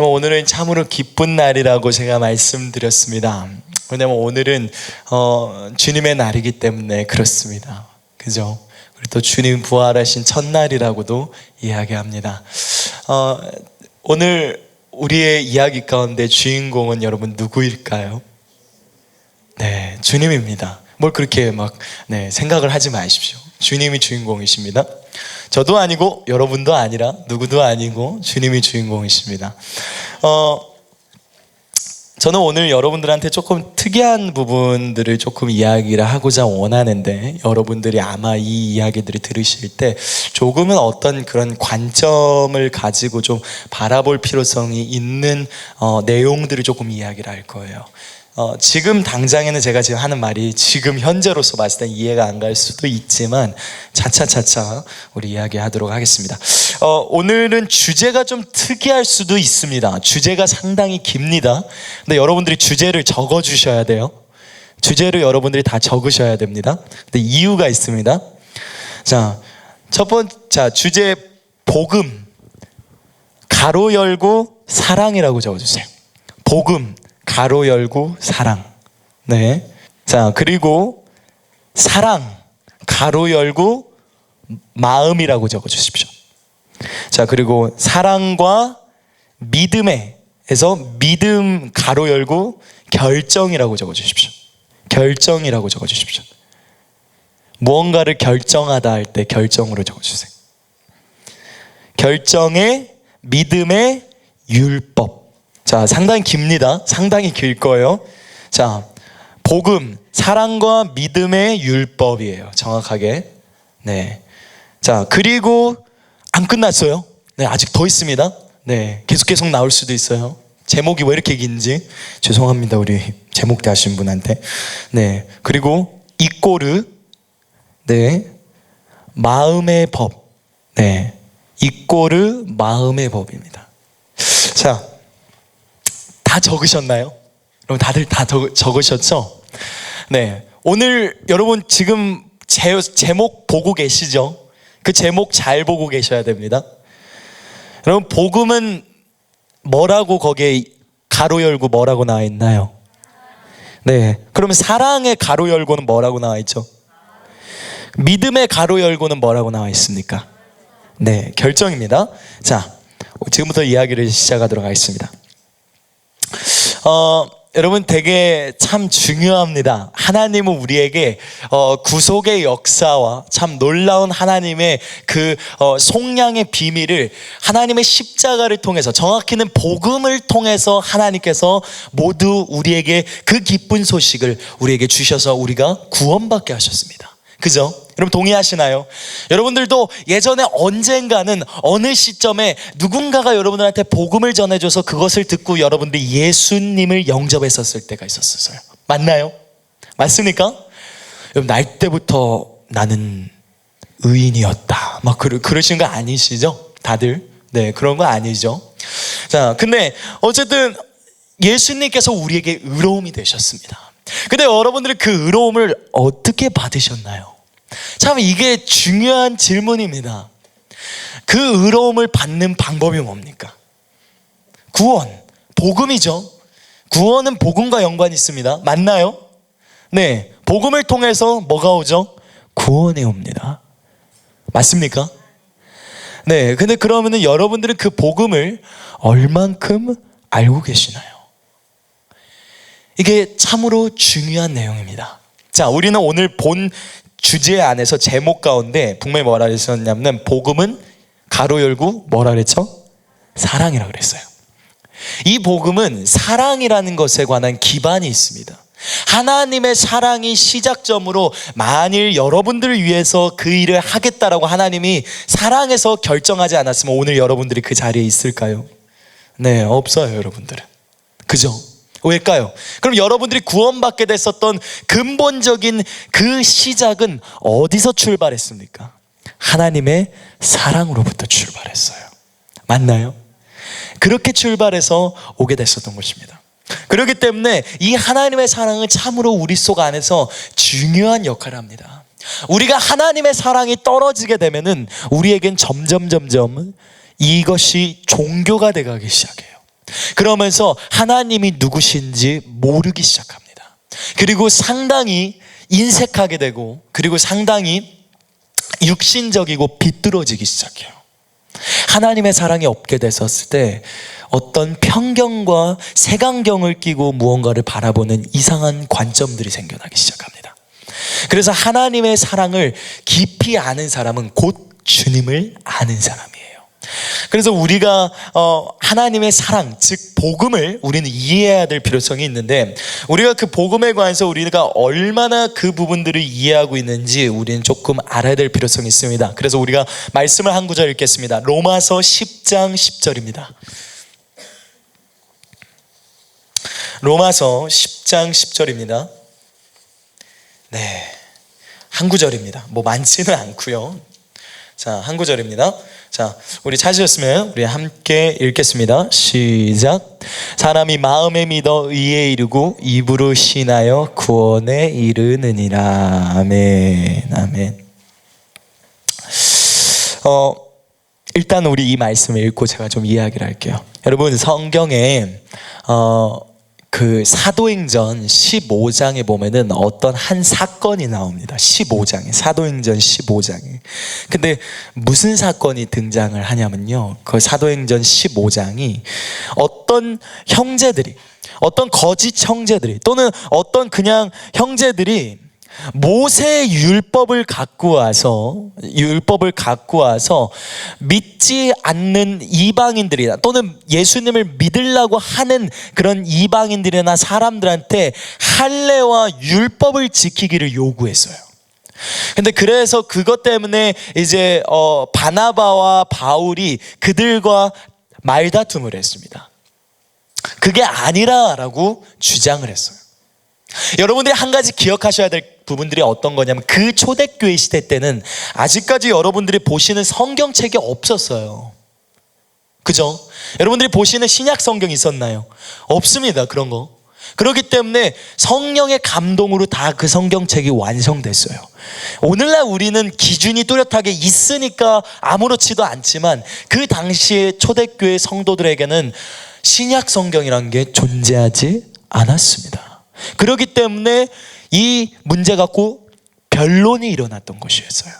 여러분, 오늘은 참으로 기쁜 날이라고 제가 말씀드렸습니다. 왜냐면 오늘은 주님의 날이기 때문에 그렇습니다. 그죠? 그리고 또 주님 부활하신 첫날이라고도 이야기합니다. 오늘 우리의 이야기 가운데 주인공은 여러분 누구일까요? 네, 주님입니다. 뭘 그렇게 생각을 하지 마십시오. 주님이 주인공이십니다. 저도 아니고 여러분도 아니라 누구도 아니고 주님이 주인공이십니다. 저는 오늘 여러분들한테 조금 특이한 부분들을 조금 이야기를 하고자 원하는데, 여러분들이 아마 이 이야기들을 들으실 때 조금은 어떤 그런 관점을 가지고 좀 바라볼 필요성이 있는 내용들을 조금 이야기를 할 거예요. 지금 당장에는 제가 지금 하는 말이 지금 현재로서 봤을 때 이해가 안 갈 수도 있지만 차차차차 우리 이야기하도록 하겠습니다. 오늘은 주제가 좀 특이할 수도 있습니다. 주제가 상당히 깁니다. 근데 여러분들이 주제를 적어 주셔야 돼요. 주제를 여러분들이 다 적으셔야 됩니다. 근데 이유가 있습니다. 자, 주제 복음 가로 열고 사랑이라고 적어주세요. 복음 가로 열고 사랑. 네. 자, 그리고 사랑 가로 열고 마음이라고 적어 주십시오. 자, 그리고 사랑과 믿음에서 믿음 가로 열고 결정이라고 적어 주십시오. 결정이라고 적어 주십시오. 무언가를 결정하다 할 때 결정으로 적어 주세요. 결정의 믿음의 율법. 자, 상당히 깁니다. 상당히 길 거예요. 자, 복음, 사랑과 믿음의 율법이에요. 정확하게. 네. 자, 그리고 안 끝났어요. 네, 아직 더 있습니다. 네, 계속 나올 수도 있어요. 제목이 왜 이렇게 긴지 죄송합니다. 우리 제목 대하신 분한테. 네, 그리고 이꼬르, 네, 마음의 법. 네, 이꼬르 마음의 법입니다. 자, 다 적으셨나요? 여러분 다들 다 적으셨죠? 네, 오늘 여러분 지금 제목 보고 계시죠? 그 제목 잘 보고 계셔야 됩니다. 여러분, 복음은 뭐라고 거기에 가로 열고 뭐라고 나와 있나요? 네, 그러면 사랑의 가로 열고는 뭐라고 나와 있죠? 믿음의 가로 열고는 뭐라고 나와 있습니까? 네, 결정입니다. 자, 지금부터 이야기를 시작하도록 하겠습니다. 여러분, 되게 참 중요합니다. 하나님은 우리에게 구속의 역사와 참 놀라운 하나님의 그 속량의 비밀을 하나님의 십자가를 통해서, 정확히는 복음을 통해서 하나님께서 모두 우리에게 그 기쁜 소식을 우리에게 주셔서 우리가 구원받게 하셨습니다. 그죠? 여러분 동의하시나요? 여러분들도 예전에 언젠가는 어느 시점에 누군가가 여러분들한테 복음을 전해줘서 그것을 듣고 여러분들이 예수님을 영접했었을 때가 있었어요. 맞나요? 맞습니까? 여러분, 날 때부터 나는 의인이었다 막 그러신 거 아니시죠? 다들? 네, 그런 거 아니죠? 자, 근데 어쨌든 예수님께서 우리에게 의로움이 되셨습니다. 근데 여러분들이 그 의로움을 어떻게 받으셨나요? 참 이게 중요한 질문입니다. 그 의로움을 받는 방법이 뭡니까? 구원, 복음이죠. 구원은 복음과 연관이 있습니다. 맞나요? 네, 복음을 통해서 뭐가 오죠? 구원이 옵니다. 맞습니까? 네, 근데 그러면은 여러분들은 그 복음을 얼만큼 알고 계시나요? 이게 참으로 중요한 내용입니다. 자, 우리는 오늘 본 주제 안에서 제목 가운데 분명히 뭐라 그랬었냐면, 복음은 가로 열고 뭐라 그랬죠? 사랑이라고 그랬어요. 이 복음은 사랑이라는 것에 관한 기반이 있습니다. 하나님의 사랑이 시작점으로, 만일 여러분들을 위해서 그 일을 하겠다라고 하나님이 사랑해서 결정하지 않았으면 오늘 여러분들이 그 자리에 있을까요? 네, 없어요, 여러분들은. 그죠? 왜일까요? 그럼 여러분들이 구원받게 됐었던 근본적인 그 시작은 어디서 출발했습니까? 하나님의 사랑으로부터 출발했어요. 맞나요? 그렇게 출발해서 오게 됐었던 것입니다. 그렇기 때문에 이 하나님의 사랑은 참으로 우리 속 안에서 중요한 역할을 합니다. 우리가 하나님의 사랑이 떨어지게 되면은 우리에겐 점점 이것이 종교가 돼가기 시작해요. 그러면서 하나님이 누구신지 모르기 시작합니다. 그리고 상당히 인색하게 되고, 그리고 상당히 육신적이고 비뚤어지기 시작해요. 하나님의 사랑이 없게 됐었을 때 어떤 편견과 색안경을 끼고 무언가를 바라보는 이상한 관점들이 생겨나기 시작합니다. 그래서 하나님의 사랑을 깊이 아는 사람은 곧 주님을 아는 사람이에요. 그래서 우리가 하나님의 사랑, 즉 복음을 우리는 이해해야 될 필요성이 있는데, 우리가 그 복음에 관해서 우리가 얼마나 그 부분들을 이해하고 있는지 우리는 조금 알아야 될 필요성이 있습니다. 그래서 우리가 말씀을 한 구절 읽겠습니다. 로마서 10장 10절입니다. 로마서 10장 10절입니다. 네, 한 구절입니다. 뭐 많지는 않고요. 자, 한 구절입니다. 자, 우리 찾으셨으면 우리 함께 읽겠습니다. 시작. 사람이 마음에 믿어 의에 이르고 입으로 신하여 구원에 이르느니라. 아멘. 아멘. 일단 우리 이 말씀을 읽고 제가 좀 이야기를 할게요. 여러분, 성경에 그 사도행전 15장에 보면은 어떤 한 사건이 나옵니다. 15장에, 사도행전 15장에. 근데 무슨 사건이 등장을 하냐면요, 그 사도행전 15장이 어떤 형제들이, 어떤 거짓 형제들이, 또는 어떤 그냥 형제들이 모세의 율법을 갖고 와서 믿지 않는 이방인들이나, 또는 예수님을 믿으려고 하는 그런 이방인들이나 사람들한테 할례와 율법을 지키기를 요구했어요. 근데 그래서 그것 때문에 이제 바나바와 바울이 그들과 말다툼을 했습니다. 그게 아니라라고 주장을 했어요. 여러분들이 한 가지 기억하셔야 될 부분들이 어떤 거냐면, 그 초대교회 시대 때는 아직까지 여러분들이 보시는 성경책이 없었어요. 그죠? 여러분들이 보시는 신약 성경이 있었나요? 없습니다, 그런 거. 그렇기 때문에 성령의 감동으로 다 그 성경책이 완성됐어요. 오늘날 우리는 기준이 뚜렷하게 있으니까 아무렇지도 않지만, 그 당시에 초대교회 성도들에게는 신약 성경이라는 게 존재하지 않았습니다. 그렇기 때문에 이 문제 갖고 변론이 일어났던 것이었어요.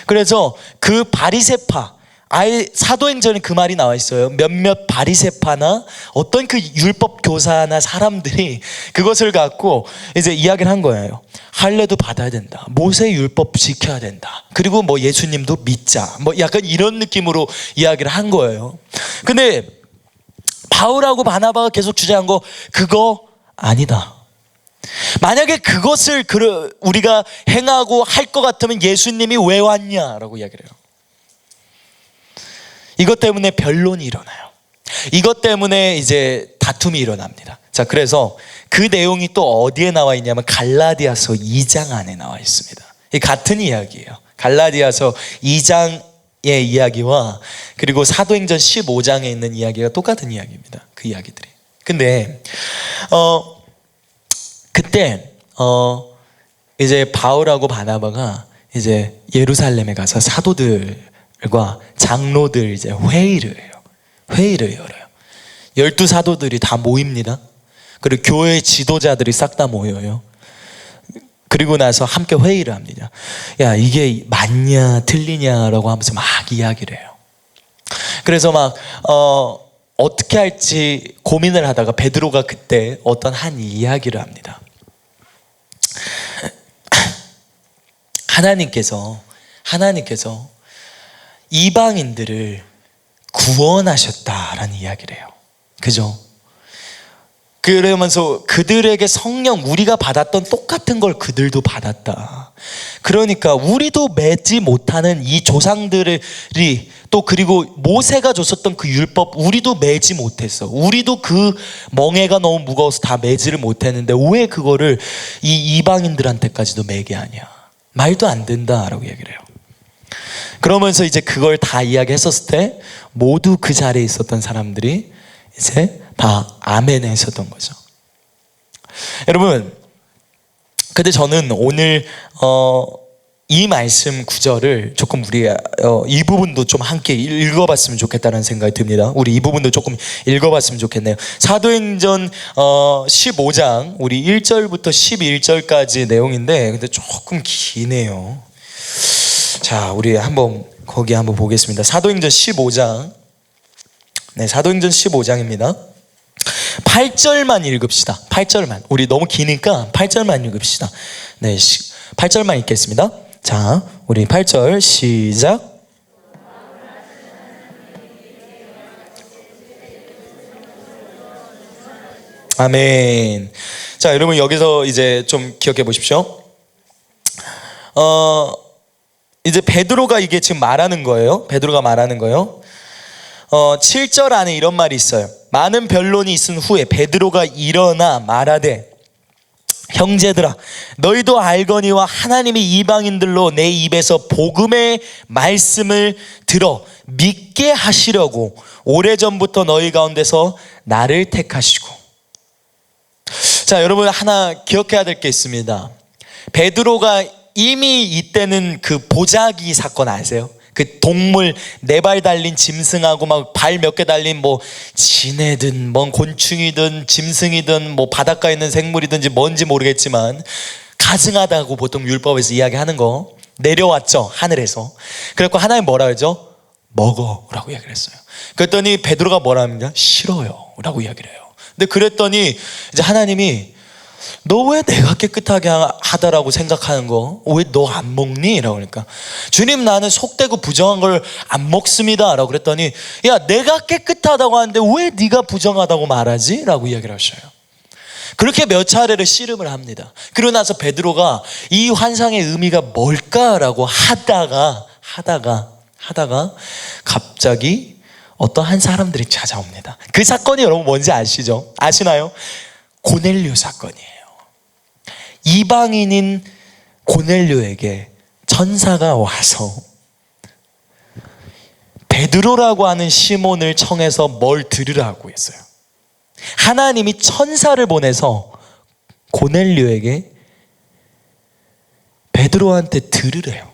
그래서 그 바리새파, 아예 사도행전에 그 말이 나와 있어요. 몇몇 바리새파나 어떤 그 율법 교사나 사람들이 그것을 갖고 이제 이야기를 한 거예요. 할례도 받아야 된다, 모세 율법 지켜야 된다, 그리고 뭐 예수님도 믿자, 뭐 약간 이런 느낌으로 이야기를 한 거예요. 근데 바울하고 바나바가 계속 주장한 거, 그거 아니다. 만약에 그것을 우리가 행하고 할 것 같으면 예수님이 왜 왔냐라고 이야기를 해요. 이것 때문에 변론이 일어나요. 이것 때문에 이제 다툼이 일어납니다. 자, 그래서 그 내용이 또 어디에 나와 있냐면 갈라디아서 2장 안에 나와 있습니다. 이 같은 이야기예요. 갈라디아서 2장의 이야기와 그리고 사도행전 15장에 있는 이야기가 똑같은 이야기입니다. 그 이야기들이. 근데 그때 이제 바울하고 바나바가 이제 예루살렘에 가서 사도들과 장로들 이제 회의를 열어요. 12사도들이 다 모입니다. 그리고 교회 지도자들이 싹 다 모여요. 그리고 나서 함께 회의를 합니다. 야, 이게 맞냐 틀리냐라고 하면서 막 이야기를 해요. 그래서 막 어떻게 할지 고민을 하다가 베드로가 그때 어떤 한 이야기를 합니다. 하나님께서 이방인들을 구원하셨다라는 이야기를 해요. 그죠? 그러면서 그들에게 성령, 우리가 받았던 똑같은 걸 그들도 받았다. 그러니까 우리도 맺지 못하는 이 조상들이, 또 그리고 모세가 줬었던 그 율법 우리도 매지 못했어. 우리도 그 멍에가 너무 무거워서 다 매지를 못했는데 왜 그거를 이 이방인들한테까지도 매게 하냐. 말도 안 된다라고 얘기를 해요. 그러면서 이제 그걸 다 이야기했었을 때 모두 그 자리에 있었던 사람들이 이제 다 아멘 했었던 거죠. 여러분, 근데 저는 오늘 이 말씀 구절을 조금 우리 이 부분도 좀 함께 읽어봤으면 좋겠다는 생각이 듭니다. 우리 이 부분도 조금 읽어봤으면 좋겠네요. 사도행전 15장 우리 1절부터 11절까지 내용인데 근데 조금 기네요. 자, 우리 거기 한번 보겠습니다. 사도행전 15장. 네, 사도행전 15장입니다. 8절만 읽읍시다. 8절만. 우리 너무 기니까 8절만 읽읍시다. 네, 8절만 읽겠습니다. 자, 우리 8절 시작. 아멘. 자, 여러분 여기서 이제 좀 기억해 보십시오. 이제 베드로가 이게 지금 말하는 거예요. 베드로가 말하는 거예요. 7절 안에 이런 말이 있어요. 많은 변론이 있은 후에 베드로가 일어나 말하되 형제들아 너희도 알거니와 하나님이 이방인들로 내 입에서 복음의 말씀을 들어 믿게 하시려고 오래전부터 너희 가운데서 나를 택하시고. 자, 여러분 하나 기억해야 될 게 있습니다. 베드로가 이미 이때는 그 보자기 사건 아세요? 그 동물 4발 달린 짐승하고 막 발 몇 개 달린 뭐 지네든 뭐 곤충이든 짐승이든 뭐 바닷가에 있는 생물이든지 뭔지 모르겠지만 가증하다고 보통 율법에서 이야기하는 거 내려왔죠, 하늘에서. 그래서 하나님 뭐라 그러죠? 먹어라고 이야기를 했어요. 그랬더니 베드로가 뭐라 합니까? 싫어요 라고 이야기를 해요. 근데 그랬더니 이제 하나님이 너 왜 내가 깨끗하게 하다라고 생각하는 거 왜 너 안 먹니? 라고 그러니까 주님 나는 속되고 부정한 걸 안 먹습니다 라고 그랬더니 야 내가 깨끗하다고 하는데 왜 네가 부정하다고 말하지? 라고 이야기를 하셔요. 그렇게 몇 차례를 씨름을 합니다. 그러고 나서 베드로가 이 환상의 의미가 뭘까라고 하다가 갑자기 어떤 한 사람들이 찾아옵니다. 그 사건이 여러분 뭔지 아시죠? 아시나요? 고넬료 사건이에요. 이방인인 고넬료에게 천사가 와서 베드로라고 하는 시몬을 청해서 뭘 들으라고 했어요. 하나님이 천사를 보내서 고넬료에게 베드로한테 들으래요.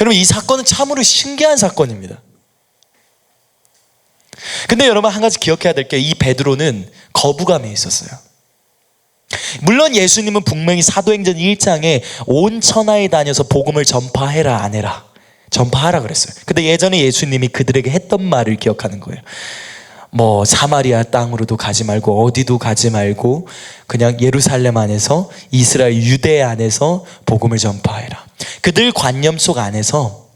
여러분 이 사건은 참으로 신기한 사건입니다. 근데 여러분 한 가지 기억해야 될 게 이 베드로는 거부감이 있었어요. 물론 예수님은 분명히 사도행전 1장에 온 천하에 다녀서 복음을 전파해라 안 해라 전파하라 그랬어요. 근데 예전에 예수님이 그들에게 했던 말을 기억하는 거예요. 뭐 사마리아 땅으로도 가지 말고 어디도 가지 말고 그냥 예루살렘 안에서 이스라엘 유대 안에서 복음을 전파해라. 그들 관념 속 안에서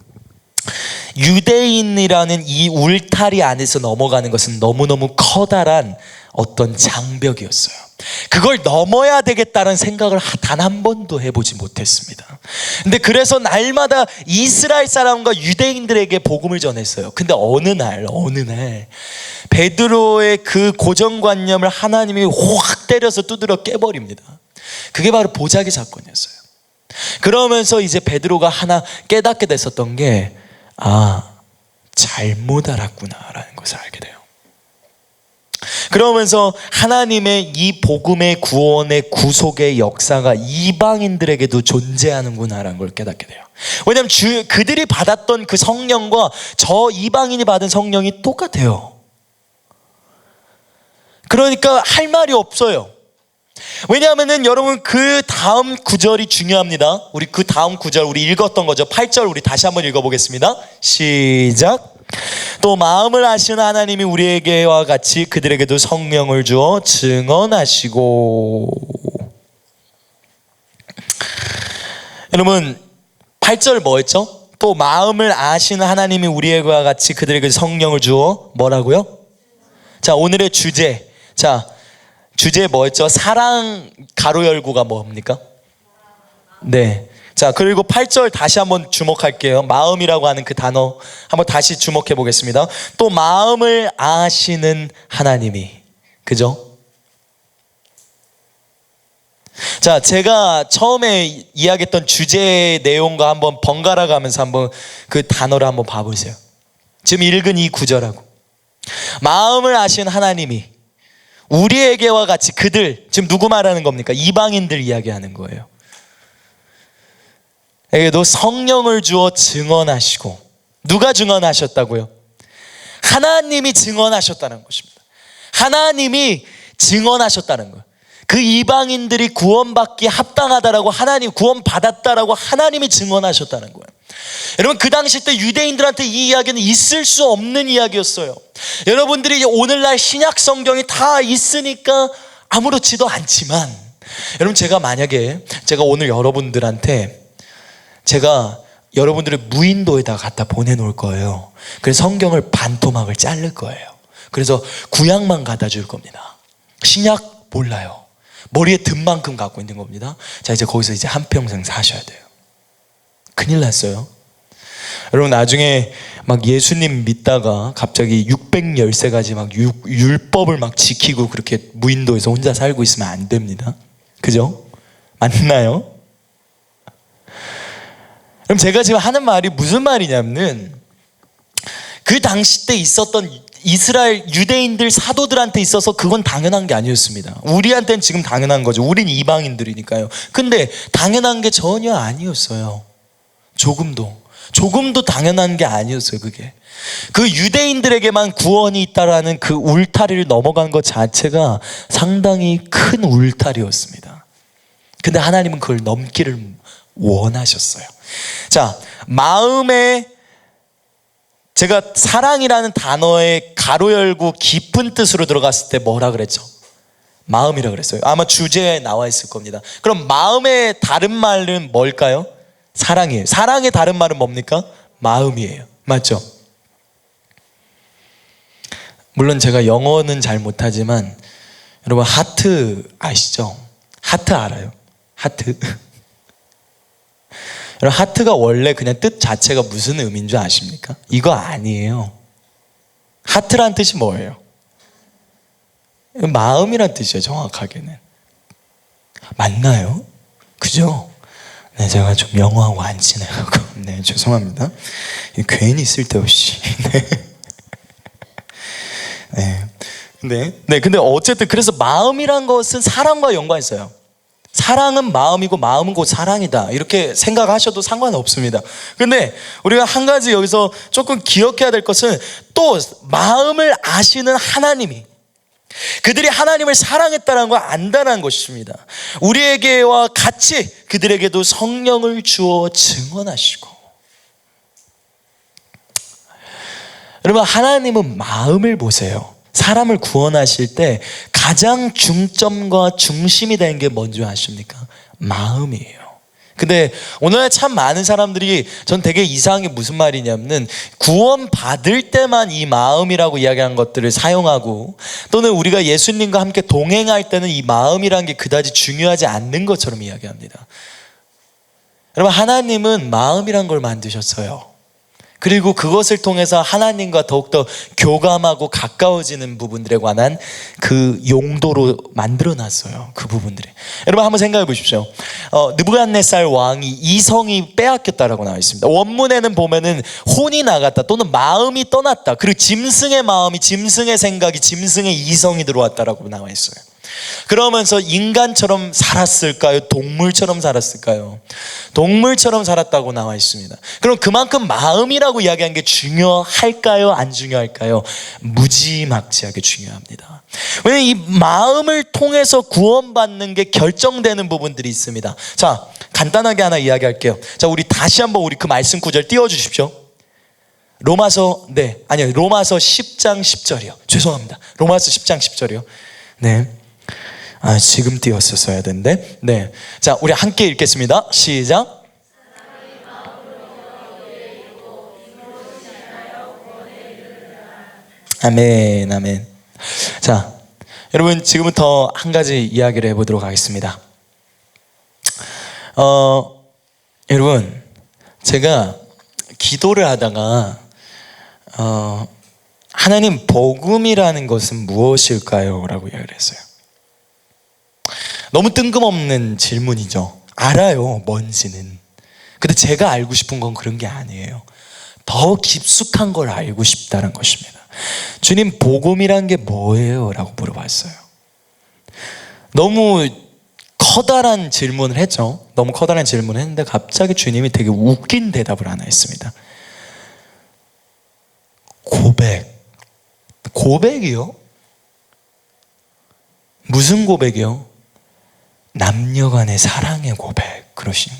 유대인이라는 이 울타리 안에서 넘어가는 것은 너무너무 커다란 어떤 장벽이었어요. 그걸 넘어야 되겠다는 생각을 단 한 번도 해보지 못했습니다. 근데 그래서 날마다 이스라엘 사람과 유대인들에게 복음을 전했어요. 근데 어느 날 베드로의 그 고정관념을 하나님이 확 때려서 두드려 깨버립니다. 그게 바로 보자기 사건이었어요. 그러면서 이제 베드로가 하나 깨닫게 됐었던 게 잘못 알았구나라는 것을 알게 돼요. 그러면서 하나님의 이 복음의 구원의 구속의 역사가 이방인들에게도 존재하는구나라는 걸 깨닫게 돼요. 왜냐하면 그들이 받았던 그 성령과 저 이방인이 받은 성령이 똑같아요. 그러니까 할 말이 없어요. 왜냐하면은 여러분 그 다음 구절이 중요합니다. 우리 그 다음 구절 우리 읽었던 거죠. 8절 우리 다시 한번 읽어보겠습니다. 시작. 또 마음을 아시는 하나님이 우리에게와 같이 그들에게도 성령을 주어 증언하시고. 여러분 8절 뭐였죠? 또 마음을 아시는 하나님이 우리에게와 같이 그들에게 성령을 주어 뭐라고요? 자 오늘의 주제. 자 주제 뭐였죠? 사랑 가로 열고가 뭡니까? 네. 자 그리고 8절 다시 한번 주목할게요. 마음이라고 하는 그 단어 한번 다시 주목해 보겠습니다. 또 마음을 아시는 하나님이. 그죠? 자 제가 처음에 이야기했던 주제의 내용과 한번 번갈아 가면서 한번 그 단어를 한번 봐보세요. 지금 읽은 이 구절하고 마음을 아시는 하나님이 우리에게와 같이 그들 지금 누구 말하는 겁니까? 이방인들 이야기하는 거예요. 에게도 성령을 주어 증언하시고. 누가 증언하셨다고요? 하나님이 증언하셨다는 것입니다. 하나님이 증언하셨다는 거예요. 그 이방인들이 구원받기 합당하다라고 하나님, 구원받았다라고 하나님이 증언하셨다는 거예요. 여러분, 그 당시 때 유대인들한테 이 이야기는 있을 수 없는 이야기였어요. 여러분들이 오늘날 신약 성경이 다 있으니까 아무렇지도 않지만, 여러분, 제가 만약에 제가 오늘 여러분들한테 제가 여러분들을 무인도에다 갖다 보내놓을 거예요. 그래서 성경을 반토막을 자를 거예요. 그래서 구약만 갖다 줄 겁니다. 신약 몰라요. 머리에 든 만큼 갖고 있는 겁니다. 자, 이제 거기서 이제 한평생 사셔야 돼요. 큰일 났어요. 여러분, 나중에 막 예수님 믿다가 갑자기 613가지 막 율법을 막 지키고 그렇게 무인도에서 혼자 살고 있으면 안 됩니다. 그죠? 맞나요? 그럼 제가 지금 하는 말이 무슨 말이냐면, 그 당시 때 있었던 이스라엘 유대인들 사도들한테 있어서 그건 당연한 게 아니었습니다. 우리한테는 지금 당연한 거죠. 우린 이방인들이니까요. 근데 당연한 게 전혀 아니었어요. 조금도 당연한 게 아니었어요. 그게 그 유대인들에게만 구원이 있다라는 그 울타리를 넘어간 것 자체가 상당히 큰 울타리였습니다. 근데 하나님은 그걸 넘기를 원하셨어요. 자, 마음에, 제가 사랑이라는 단어에 가로 열고 깊은 뜻으로 들어갔을 때 뭐라 그랬죠? 마음이라 그랬어요. 아마 주제에 나와 있을 겁니다. 그럼 마음의 다른 말은 뭘까요? 사랑이에요. 사랑의 다른 말은 뭡니까? 마음이에요. 맞죠? 물론 제가 영어는 잘 못하지만 여러분, 하트 아시죠? 하트 알아요? 하트. 여러분, 하트가 원래 그냥 뜻 자체가 무슨 의미인 줄 아십니까? 이거 아니에요. 하트란 뜻이 뭐예요? 마음이란 뜻이에요. 정확하게는. 맞나요? 그죠? 네, 제가 좀 영어하고 안 친해가지고, 네, 죄송합니다. 괜히 쓸데없이. 네. 근데 어쨌든 그래서 마음이란 것은 사랑과 연관이 있어요. 사랑은 마음이고 마음은 곧 사랑이다, 이렇게 생각하셔도 상관없습니다. 근데 우리가 한 가지 여기서 조금 기억해야 될 것은, 또 마음을 아시는 하나님이, 그들이 하나님을 사랑했다는 걸 안다는 것입니다. 우리에게와 같이 그들에게도 성령을 주어 증언하시고. 여러분, 하나님은 마음을 보세요. 사람을 구원하실 때 가장 중점과 중심이 되는 게 뭔지 아십니까? 마음이에요. 근데 오늘 참 많은 사람들이, 전 되게 이상한 게 무슨 말이냐면, 구원 받을 때만 이 마음이라고 이야기하는 것들을 사용하고, 또는 우리가 예수님과 함께 동행할 때는 이 마음이라는 게 그다지 중요하지 않는 것처럼 이야기합니다. 여러분, 하나님은 마음이란 걸 만드셨어요. 그리고 그것을 통해서 하나님과 더욱더 교감하고 가까워지는 부분들에 관한 그 용도로 만들어놨어요. 그 부분들이. 여러분, 한번 생각해 보십시오. 느부갓네살 왕이 이성이 빼앗겼다라고 나와 있습니다. 원문에는 보면은 혼이 나갔다, 또는 마음이 떠났다, 그리고 짐승의 마음이, 짐승의 생각이, 짐승의 이성이 들어왔다라고 나와 있어요. 그러면서 인간처럼 살았을까요? 동물처럼 살았을까요? 동물처럼 살았다고 나와 있습니다. 그럼 그만큼 마음이라고 이야기한 게 중요할까요? 안 중요할까요? 무지막지하게 중요합니다. 왜냐하면 이 마음을 통해서 구원받는 게 결정되는 부분들이 있습니다. 자, 간단하게 하나 이야기할게요. 자, 우리 다시 한번 우리 그 말씀 구절 띄워주십시오. 로마서 10장 10절이요. 죄송합니다. 로마서 10장 10절이요. 네. 지금 띄웠었어야 되는데. 네. 자, 우리 함께 읽겠습니다. 시작. 아멘, 아멘. 자, 여러분, 지금부터 한 가지 이야기를 해보도록 하겠습니다. 여러분, 제가 기도를 하다가 하나님, 복음이라는 것은 무엇일까요? 라고 이야기를 했어요. 너무 뜬금없는 질문이죠. 알아요, 뭔지는. 근데 제가 알고 싶은 건 그런 게 아니에요. 더 깊숙한 걸 알고 싶다는 것입니다. 주님, 복음이란 게 뭐예요? 라고 물어봤어요. 너무 커다란 질문을 했죠. 너무 커다란 질문을 했는데 갑자기 주님이 되게 웃긴 대답을 하나 했습니다. 고백이요? 무슨 고백이요? 남녀간의 사랑의 고백. 그러시는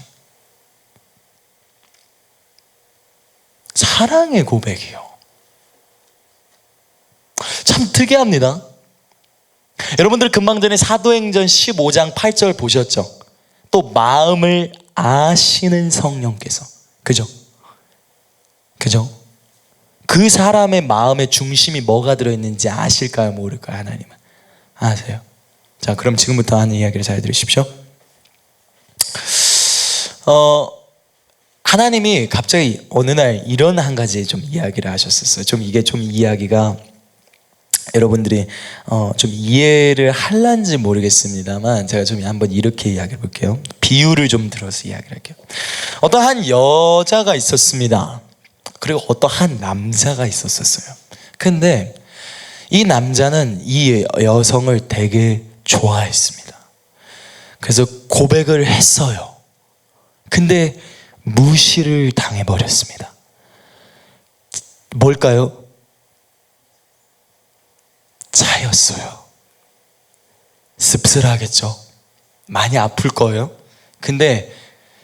사랑의 고백이요. 참 특이합니다. 여러분들 금방 전에 사도행전 15장 8절 보셨죠? 또 마음을 아시는 성령께서, 그죠? 그 사람의 마음의 중심이 뭐가 들어있는지 아실까요? 모를까요? 하나님은 아세요. 자, 그럼 지금부터 하는 이야기를 잘 들으십시오. 하나님이 갑자기 어느 날 이런 한 가지 좀 이야기를 하셨었어요. 이게 이야기가 여러분들이 좀 이해를 할란지 모르겠습니다만 제가 좀 한번 이렇게 이야기해 볼게요. 비유를 좀 들어서 이야기를 할게요. 어떠한 여자가 있었습니다. 그리고 어떠한 남자가 있었어요. 근데 이 남자는 이 여성을 되게 좋아했습니다. 그래서 고백을 했어요. 근데 무시를 당해버렸습니다. 뭘까요? 차였어요. 씁쓸하겠죠. 많이 아플 거예요. 근데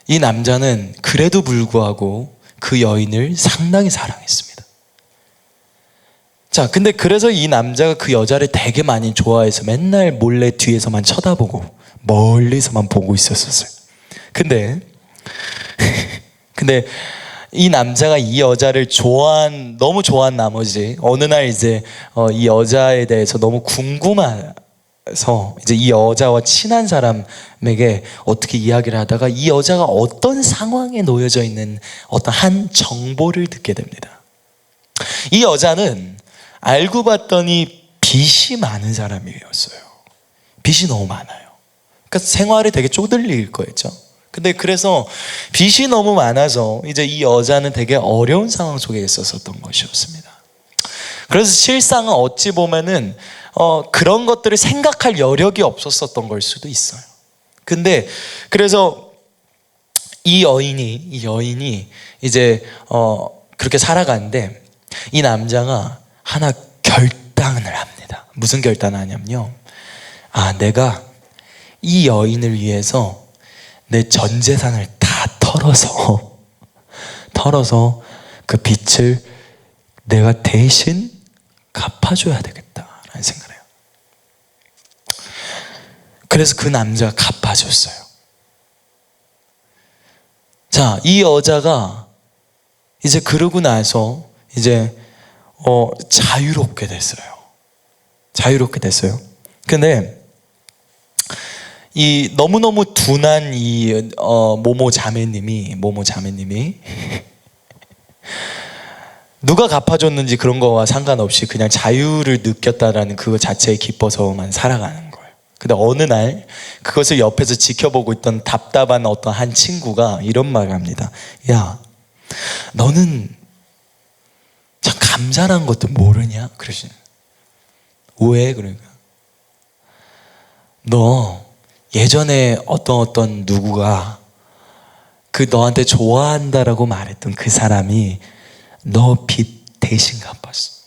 이 남자는 그래도 불구하고 그 여인을 상당히 사랑했습니다. 자, 근데 그래서 이 남자가 그 여자를 되게 많이 좋아해서 맨날 몰래 뒤에서만 쳐다보고 멀리서만 보고 있었어요. 근데 이 남자가 이 여자를 너무 좋아한 나머지 어느 날 이제 이 여자에 대해서 너무 궁금해서 이제 이 여자와 친한 사람에게 어떻게 이야기를 하다가 이 여자가 어떤 상황에 놓여져 있는 어떤 한 정보를 듣게 됩니다. 이 여자는 알고 봤더니 빚이 많은 사람이었어요. 빚이 너무 많아요. 그러니까 생활이 되게 쪼들릴 거였죠. 근데 그래서 빚이 너무 많아서 이제 이 여자는 되게 어려운 상황 속에 있었던 것이었습니다. 그래서 실상은 어찌 보면은 그런 것들을 생각할 여력이 없었던 걸 수도 있어요. 근데 그래서 이 여인이 이제 그렇게 살아가는데 이 남자가 하나 결단을 합니다. 무슨 결단을 하냐면요. 내가 이 여인을 위해서 내 전 재산을 다 털어서 그 빚을 내가 대신 갚아줘야 되겠다라는 생각을 해요. 그래서 그 남자가 갚아줬어요. 자, 이 여자가 이제 그러고 나서 이제 자유롭게 됐어요. 근데 이 너무너무 둔한 이 모모 자매님이 누가 갚아줬는지 그런 거와 상관없이 그냥 자유를 느꼈다라는 그거 자체에 기뻐서만 살아가는 거예요. 근데 어느 날 그것을 옆에서 지켜보고 있던 답답한 어떤 한 친구가 이런 말을 합니다. 야, 너는 참 감사한 것도 모르냐? 그러시는. 왜? 그러니까 너 예전에 어떤 누구가 그 너한테 좋아한다라고 말했던 그 사람이 너 빚 대신 갚았어.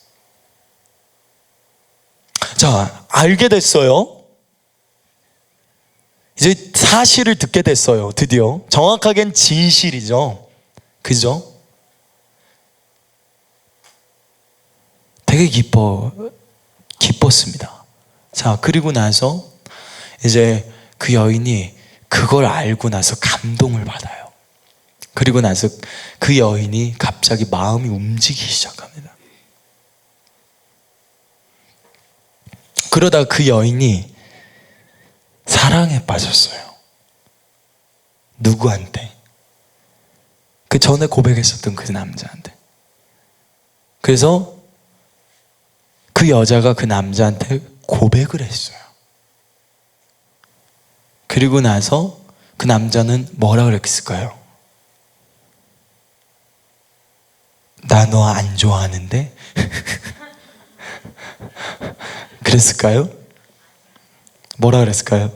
자, 알게 됐어요. 이제 사실을 듣게 됐어요. 드디어 정확하게는 진실이죠. 그죠? 되게 기뻤습니다. 자, 그리고 나서 이제 그 여인이 그걸 알고 나서 감동을 받아요. 그리고 나서 그 여인이 갑자기 마음이 움직이기 시작합니다. 그러다 그 여인이 사랑에 빠졌어요. 누구한테? 그 전에 고백했었던 그 남자한테. 그래서 그 여자가 그 남자한테 고백을 했어요. 그리고 나서 그 남자는 뭐라 그랬을까요? 나 너 안 좋아하는데? 그랬을까요? 뭐라 그랬을까요?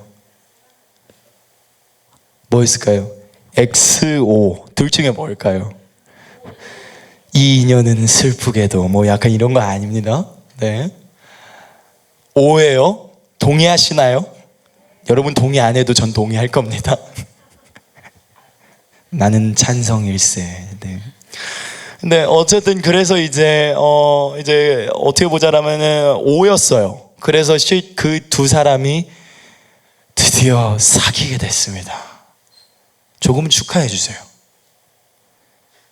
뭐였을까요? XO 둘 중에 뭘까요? 이 인연은 슬프게도 뭐 약간 이런 거 아닙니다. 네. O예요. 동의하시나요? 여러분 동의 안 해도 전 동의할 겁니다. 나는 찬성일세. 네. 근데 어쨌든 그래서 이제 어떻게 보자라면은 O였어요. 그래서 그 두 사람이 드디어 사귀게 됐습니다. 조금 축하해 주세요.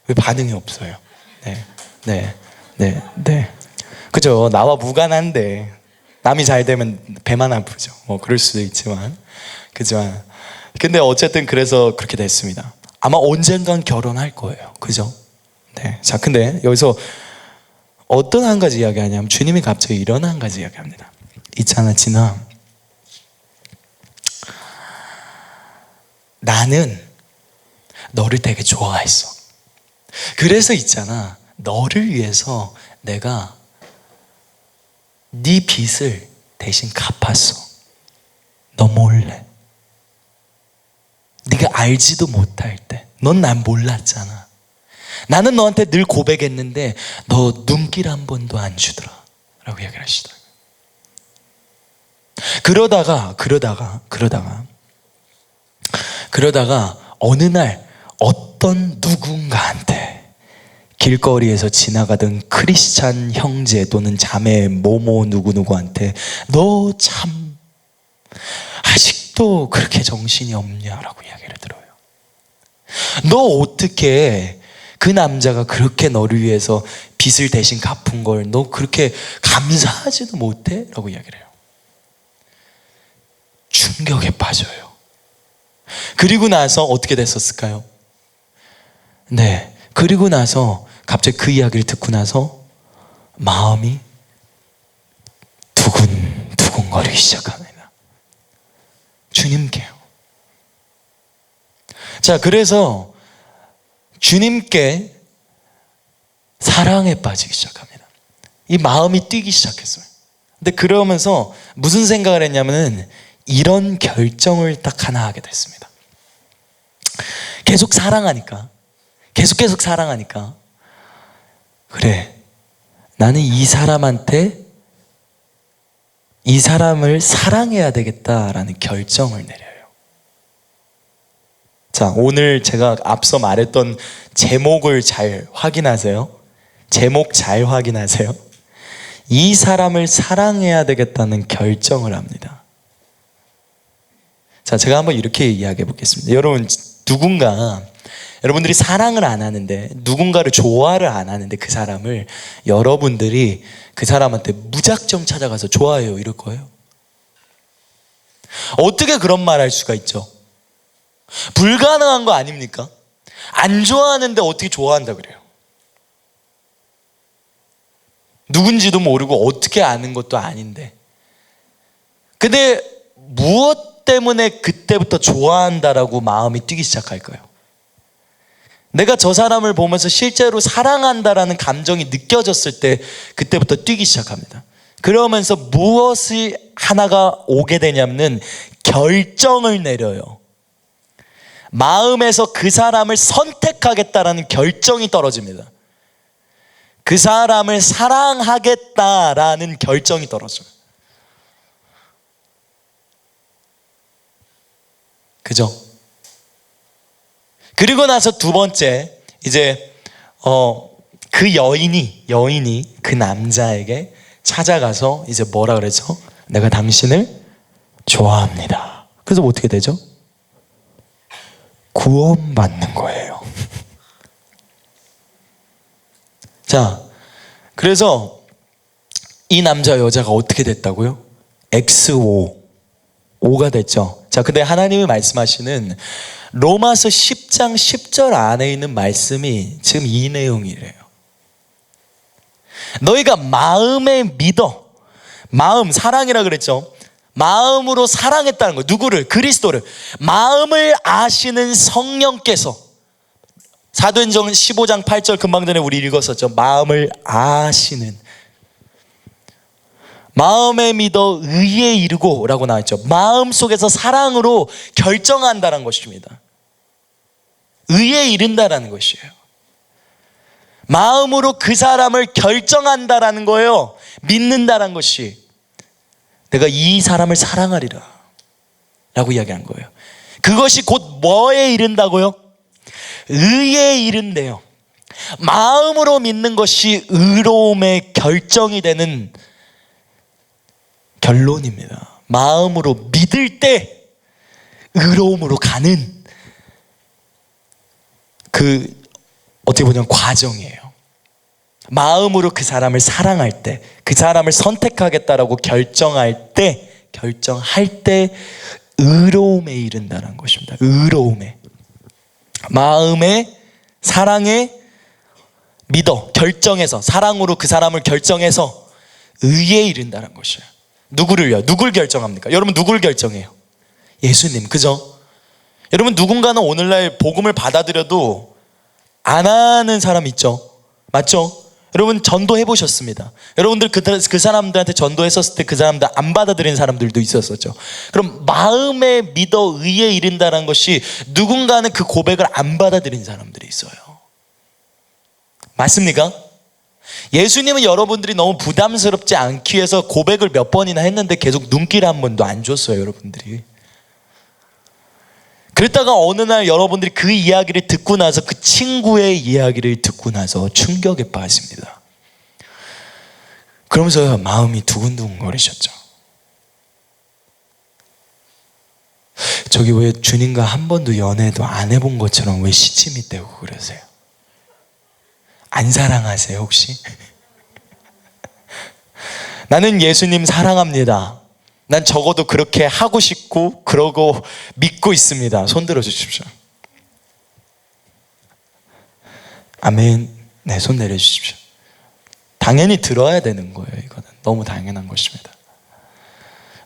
왜 반응이 없어요? 네. 그죠? 나와 무관한데 남이 잘 되면 배만 아프죠. 뭐 그럴 수도 있지만, 그지만 근데 어쨌든 그래서 그렇게 됐습니다. 아마 언젠간 결혼할 거예요. 그죠? 네. 자, 근데 여기서 어떤 한 가지 이야기하냐면 주님이 갑자기 이런 한 가지 이야기합니다. 있잖아, 진아. 나는 너를 되게 좋아했어. 그래서 있잖아, 너를 위해서 내가 네 빚을 대신 갚았어. 너 몰래. 네가 알지도 못할 때. 넌 난 몰랐잖아. 나는 너한테 늘 고백했는데 너 눈길 한 번도 안 주더라 라고 이야기를 하시더라고요. 그러다가 어느 날 어떤 누군가한테 길거리에서 지나가던 크리스찬 형제 또는 자매 모모 누구누구한테 너 참 아직도 그렇게 정신이 없냐라고 이야기를 들어요. 너 어떻게 그 남자가 그렇게 너를 위해서 빚을 대신 갚은 걸 너 그렇게 감사하지도 못해? 라고 이야기를 해요. 충격에 빠져요. 그리고 나서 어떻게 됐었을까요? 네, 그리고 나서 갑자기 그 이야기를 듣고 나서 마음이 두근두근거리기 시작합니다. 주님께요. 자, 그래서 주님께 사랑에 빠지기 시작합니다. 이 마음이 뛰기 시작했어요. 근데 그러면서 무슨 생각을 했냐면은 이런 결정을 딱 하나 하게 됐습니다. 계속 사랑하니까 그래, 나는 이 사람을 사랑해야 되겠다라는 결정을 내려요. 자, 오늘 제가 앞서 말했던 제목을 잘 확인하세요. 제목 잘 확인하세요. 이 사람을 사랑해야 되겠다는 결정을 합니다. 자, 제가 한번 이렇게 이야기해 보겠습니다. 여러분들이 사랑을 안 하는데, 누군가를 좋아를 안 하는데 그 사람을 여러분들이 그 사람한테 무작정 찾아가서 좋아해요 이럴 거예요? 어떻게 그런 말 할 수가 있죠? 불가능한 거 아닙니까? 안 좋아하는데 어떻게 좋아한다 그래요? 누군지도 모르고 어떻게 아는 것도 아닌데. 근데 무엇 때문에 그때부터 좋아한다라고 마음이 뛰기 시작할까요? 내가 저 사람을 보면서 실제로 사랑한다라는 감정이 느껴졌을 때 그때부터 뛰기 시작합니다. 그러면서 무엇이 하나가 오게 되냐면 결정을 내려요. 마음에서 그 사람을 선택하겠다라는 결정이 떨어집니다. 그 사람을 사랑하겠다라는 결정이 떨어져요. 그죠? 그리고 나서 두 번째, 이제 그 여인이 그 남자에게 찾아가서 이제 뭐라 그랬죠? 내가 당신을 좋아합니다. 그래서 뭐 어떻게 되죠? 구원받는 거예요. 자, 그래서 이 남자 여자가 어떻게 됐다고요? O가 됐죠. 자, 근데 하나님이 말씀하시는 로마서 10장 10절 안에 있는 말씀이 지금 이 내용이래요. 너희가 마음에 믿어, 마음, 사랑이라 그랬죠. 마음으로 사랑했다는 거. 누구를? 그리스도를. 마음을 아시는 성령께서, 사도행전 15장 8절 금방 전에 우리 읽었었죠. 마음을 아시는, 마음에 믿어 의에 이르고 라고 나왔죠. 마음속에서 사랑으로 결정한다는 것입니다. 의에 이른다라는 것이에요. 마음으로 그 사람을 결정한다라는 거예요. 믿는다라는 것이. 내가 이 사람을 사랑하리라 라고 이야기한 거예요. 그것이 곧 뭐에 이른다고요? 의에 이른대요. 마음으로 믿는 것이 의로움의 결정이 되는 결론입니다. 마음으로 믿을 때 의로움으로 가는 그 어떻게 보면 과정이에요. 마음으로 그 사람을 사랑할 때, 그 사람을 선택하겠다라고 결정할 때 의로움에 이른다는 것입니다. 의로움에. 마음에, 사랑에, 믿어, 결정해서, 사랑으로 그 사람을 결정해서 의에 이른다는 것이에요. 누구를요? 누굴 결정합니까? 여러분 누굴 결정해요? 예수님, 그죠? 여러분 누군가는 오늘날 복음을 받아들여도 안 하는 사람 있죠? 맞죠? 여러분 전도해 보셨습니다. 여러분들 그 사람들한테 전도했었을 때 그 사람들 안 받아들이는 사람들도 있었었죠. 그럼 마음에 믿어 의에 이른다는 것이 누군가는 그 고백을 안 받아들인 사람들이 있어요. 맞습니까? 예수님은 여러분들이 너무 부담스럽지 않기 위해서 고백을 몇 번이나 했는데 계속 눈길 한 번도 안 줬어요, 여러분들이. 그랬다가 어느 날 여러분들이 그 이야기를 듣고 나서, 그 친구의 이야기를 듣고 나서 충격에 빠집니다. 그러면서 마음이 두근두근 거리셨죠. 저기 왜 주님과 한 번도 연애도 안 해본 것처럼 왜 시침이 떼고 그러세요? 안 사랑하세요 혹시? 나는 예수님 사랑합니다. 난 적어도 그렇게 하고 싶고 그러고 믿고 있습니다. 손 들어 주십시오. 아멘. 네, 손 내려 주십시오. 당연히 들어야 되는 거예요. 이거는 너무 당연한 것입니다.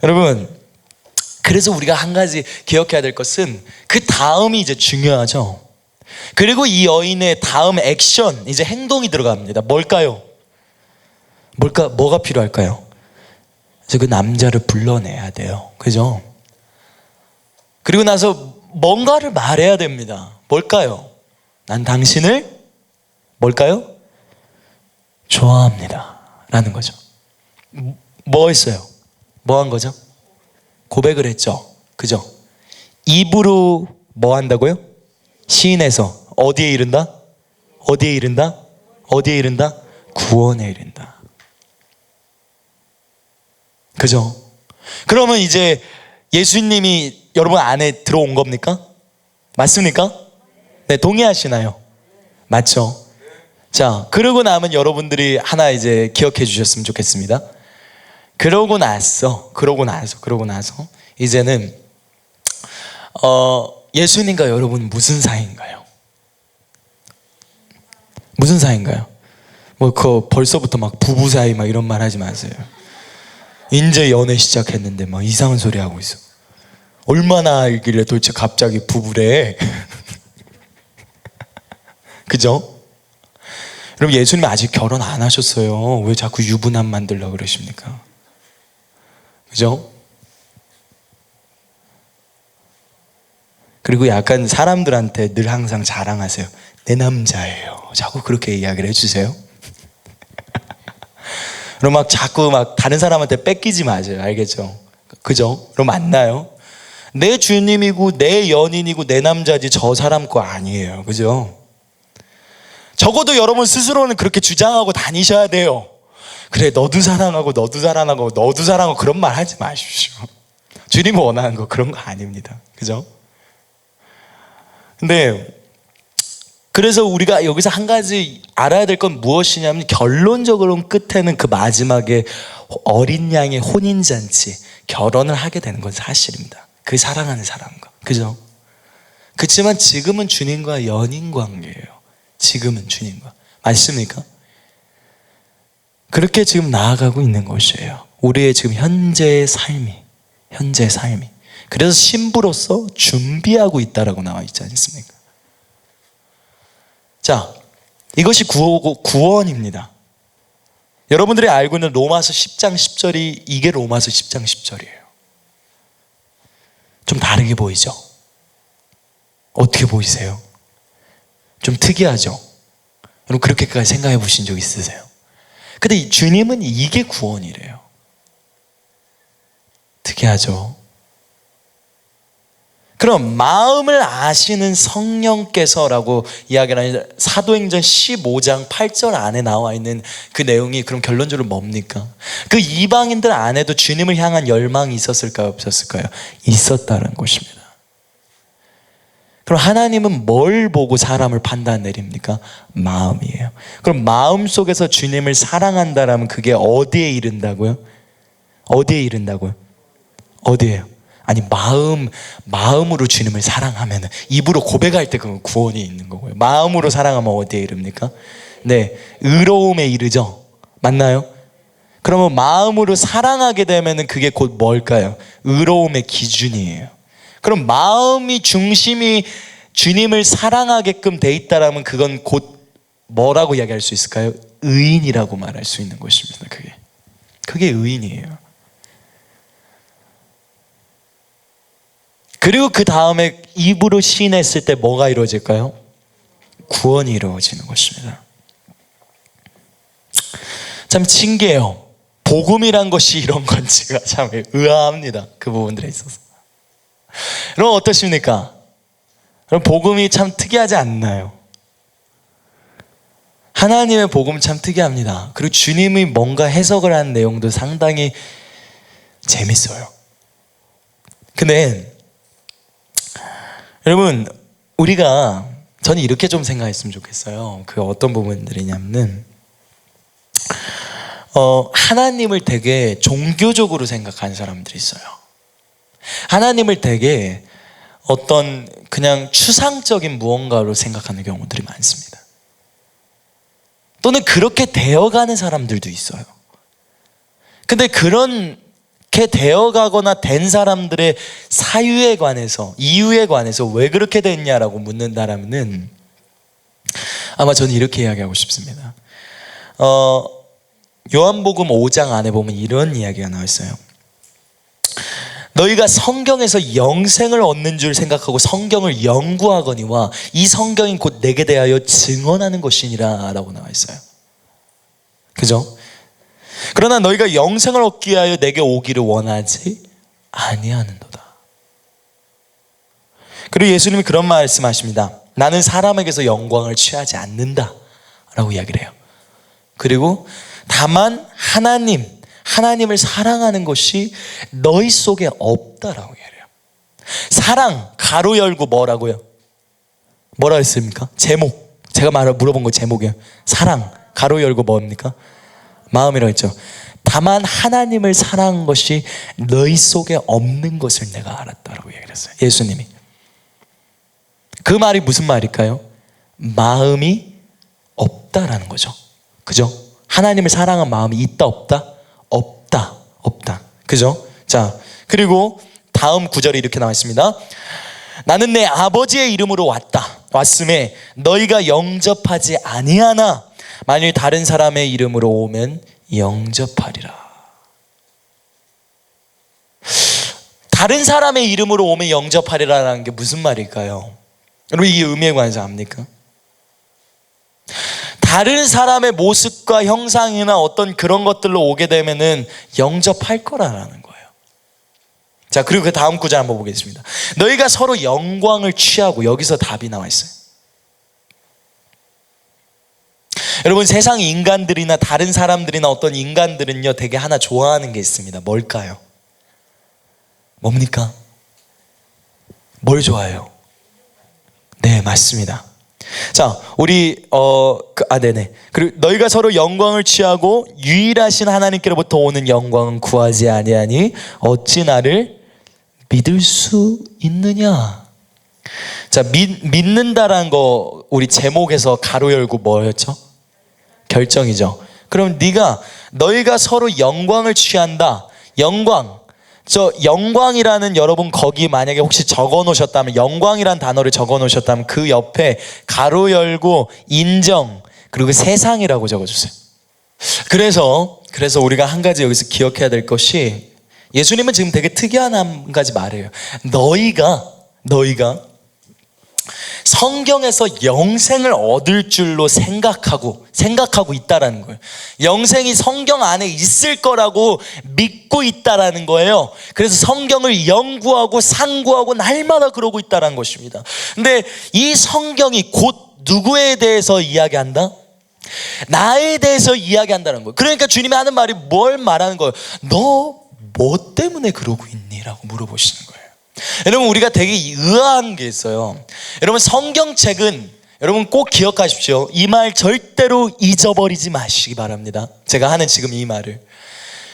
여러분, 그래서 우리가 한 가지 기억해야 될 것은 그 다음이 이제 중요하죠. 그리고 이 여인의 다음 액션, 이제 행동이 들어갑니다. 뭘까요? 뭐가 필요할까요? 그래서 그 남자를 불러내야 돼요. 그죠? 그리고 나서 뭔가를 말해야 됩니다. 뭘까요? 난 당신을 뭘까요? 좋아합니다 라는 거죠. 뭐 했어요? 뭐 한 거죠? 고백을 했죠. 그죠? 입으로 뭐 한다고요? 시인해서 어디에 이른다? 어디에 이른다? 어디에 이른다? 구원에 이른다. 그죠? 그러면 이제 예수님이 여러분 안에 들어온 겁니까? 맞습니까? 네, 동의하시나요? 맞죠? 자, 그러고 나면 여러분들이 하나 이제 기억해 주셨으면 좋겠습니다. 그러고 나서 이제는 예수님과 여러분 무슨 사이인가요? 무슨 사이인가요? 뭐 벌써부터 막 부부 사이 막 이런 말 하지 마세요. 이제 연애 시작했는데 막 이상한 소리 하고 있어. 얼마나 알길래 도대체 갑자기 부부래. 그죠? 여러분 예수님 아직 결혼 안 하셨어요. 왜 자꾸 유부남 만들려고 그러십니까? 그죠? 그리고 약간 사람들한테 늘 항상 자랑하세요. 내 남자예요. 자꾸 그렇게 이야기를 해주세요. 그럼 막 자꾸 막 다른 사람한테 뺏기지 마세요. 알겠죠? 그죠? 그럼 만나요. 내 주님이고 내 연인이고 내 남자지 저 사람 거 아니에요. 그죠? 적어도 여러분 스스로는 그렇게 주장하고 다니셔야 돼요. 그래 너도 사랑하고 너도 사랑하고 너도 사랑하고 그런 말 하지 마십시오. 주님이 원하는 거 그런 거 아닙니다. 그죠? 근데 그래서 우리가 여기서 한 가지 알아야 될 건 무엇이냐면 결론적으로는 끝에는 그 마지막에 어린 양의 혼인잔치, 결혼을 하게 되는 건 사실입니다. 그 사랑하는 사람과. 그죠? 그렇지만 지금은 주님과 연인 관계예요. 지금은 주님과. 맞습니까? 그렇게 지금 나아가고 있는 것이에요. 우리의 지금 현재의 삶이. 그래서 신부로서 준비하고 있다라고 나와 있지 않습니까? 자, 이것이 구원입니다. 여러분들이 알고 있는 로마서 10장 10절이 이게 로마서 10장 10절이에요. 좀 다르게 보이죠? 어떻게 보이세요? 좀 특이하죠? 여러분 그렇게까지 생각해 보신 적 있으세요? 근데 주님은 이게 구원이래요. 특이하죠? 그럼 마음을 아시는 성령께서라고 이야기를 하는 사도행전 15장 8절 안에 나와 있는 그 내용이 그럼 결론적으로 뭡니까? 그 이방인들 안에도 주님을 향한 열망이 있었을까요? 없었을까요? 있었다는 것입니다. 그럼 하나님은 뭘 보고 사람을 판단 내립니까? 마음이에요. 그럼 마음 속에서 주님을 사랑한다라면 그게 어디에 이른다고요? 어디에 이른다고요? 어디에요? 아니 마음으로 주님을 사랑하면 입으로 고백할 때 그건 구원이 있는 거고요. 마음으로 사랑하면 어디에 이릅니까? 네, 의로움에 이르죠. 맞나요? 그러면 마음으로 사랑하게 되면 그게 곧 뭘까요? 의로움의 기준이에요. 그럼 마음이 중심이 주님을 사랑하게끔 돼 있다라면 그건 곧 뭐라고 이야기할 수 있을까요? 의인이라고 말할 수 있는 것입니다. 그게 의인이에요. 그리고 그 다음에 입으로 시인했을 때 뭐가 이루어질까요? 구원이 이루어지는 것입니다. 참 신기해요. 복음이란 것이 이런 건지가 참 의아합니다. 그 부분들에 있어서. 여러분 어떠십니까? 여러분 복음이 참 특이하지 않나요? 하나님의 복음 참 특이합니다. 그리고 주님이 뭔가 해석을 하는 내용도 상당히 재밌어요. 근데 여러분 우리가 저는 이렇게 좀 생각했으면 좋겠어요. 그 어떤 부분들이냐면은 하나님을 되게 종교적으로 생각하는 사람들이 있어요. 하나님을 되게 어떤 그냥 추상적인 무언가로 생각하는 경우들이 많습니다. 또는 그렇게 되어가는 사람들도 있어요. 근데 그렇게 되어가거나 된 사람들의 사유에 관해서, 이유에 관해서 왜 그렇게 됐냐라고 묻는다라면은 아마 저는 이렇게 이야기하고 싶습니다. 요한복음 5장 안에 보면 이런 이야기가 나와 있어요. 너희가 성경에서 영생을 얻는 줄 생각하고 성경을 연구하거니와 이 성경이 곧 내게 대하여 증언하는 것이니라 라고 나와 있어요. 그죠? 그러나 너희가 영생을 얻기 위하여 내게 오기를 원하지 아니하는도다. 그리고 예수님이 그런 말씀하십니다. 나는 사람에게서 영광을 취하지 않는다 라고 이야기를 해요. 그리고 다만 하나님을 사랑하는 것이 너희 속에 없다라고 얘기해요. 사랑 가로 열고 뭐라고요? 뭐라 했습니까? 제목. 제가 물어본 거 제목이에요. 사랑 가로 열고 뭡니까? 마음이라고 했죠. 다만 하나님을 사랑한 것이 너희 속에 없는 것을 내가 알았다라고 얘기를 했어요. 예수님이. 그 말이 무슨 말일까요? 마음이 없다라는 거죠. 그죠? 하나님을 사랑한 마음이 있다 없다? 없다. 그죠? 자, 그리고 다음 구절이 이렇게 나와 있습니다. 나는 내 아버지의 이름으로 왔음에 너희가 영접하지 아니하나 만일 다른 사람의 이름으로 오면 영접하리라. 다른 사람의 이름으로 오면 영접하리라는 게 무슨 말일까요? 여러분 이 의미에 관해서 압니까? 다른 사람의 모습과 형상이나 어떤 그런 것들로 오게 되면은 영접할 거라는 거예요. 자, 그리고 그 다음 구절 한번 보겠습니다. 너희가 서로 영광을 취하고, 여기서 답이 나와 있어요. 여러분 세상 인간들이나 다른 사람들이나 어떤 인간들은요 되게 하나 좋아하는 게 있습니다. 뭘까요? 뭡니까? 뭘 좋아해요? 네, 맞습니다. 자, 우리 네네. 그리고 너희가 서로 영광을 취하고 유일하신 하나님께로부터 오는 영광은 구하지 아니하니 어찌 나를 믿을 수 있느냐? 자, 믿는다라는 거 우리 제목에서 가로 열고 뭐였죠? 결정이죠. 그럼 너희가 서로 영광을 취한다. 영광이라는 여러분 거기 만약에 혹시 적어 놓으셨다면 영광이란 단어를 적어 놓으셨다면 그 옆에 가로 열고 인정 그리고 세상이라고 적어 주세요. 그래서 우리가 한 가지 여기서 기억해야 될 것이 예수님은 지금 되게 특이한 한 가지 말해요. 너희가 성경에서 영생을 얻을 줄로 생각하고 있다라는 거예요. 영생이 성경 안에 있을 거라고 믿고 있다라는 거예요. 그래서 성경을 연구하고 상고하고 날마다 그러고 있다라는 것입니다. 근데 이 성경이 곧 누구에 대해서 이야기한다? 나에 대해서 이야기한다는 거예요. 그러니까 주님이 하는 말이 뭘 말하는 거예요? 너 뭐 때문에 그러고 있니? 라고 물어보시는 거예요. 여러분, 우리가 되게 의아한 게 있어요. 여러분, 성경책은 여러분 꼭 기억하십시오. 이 말 절대로 잊어버리지 마시기 바랍니다. 제가 하는 지금 이 말을.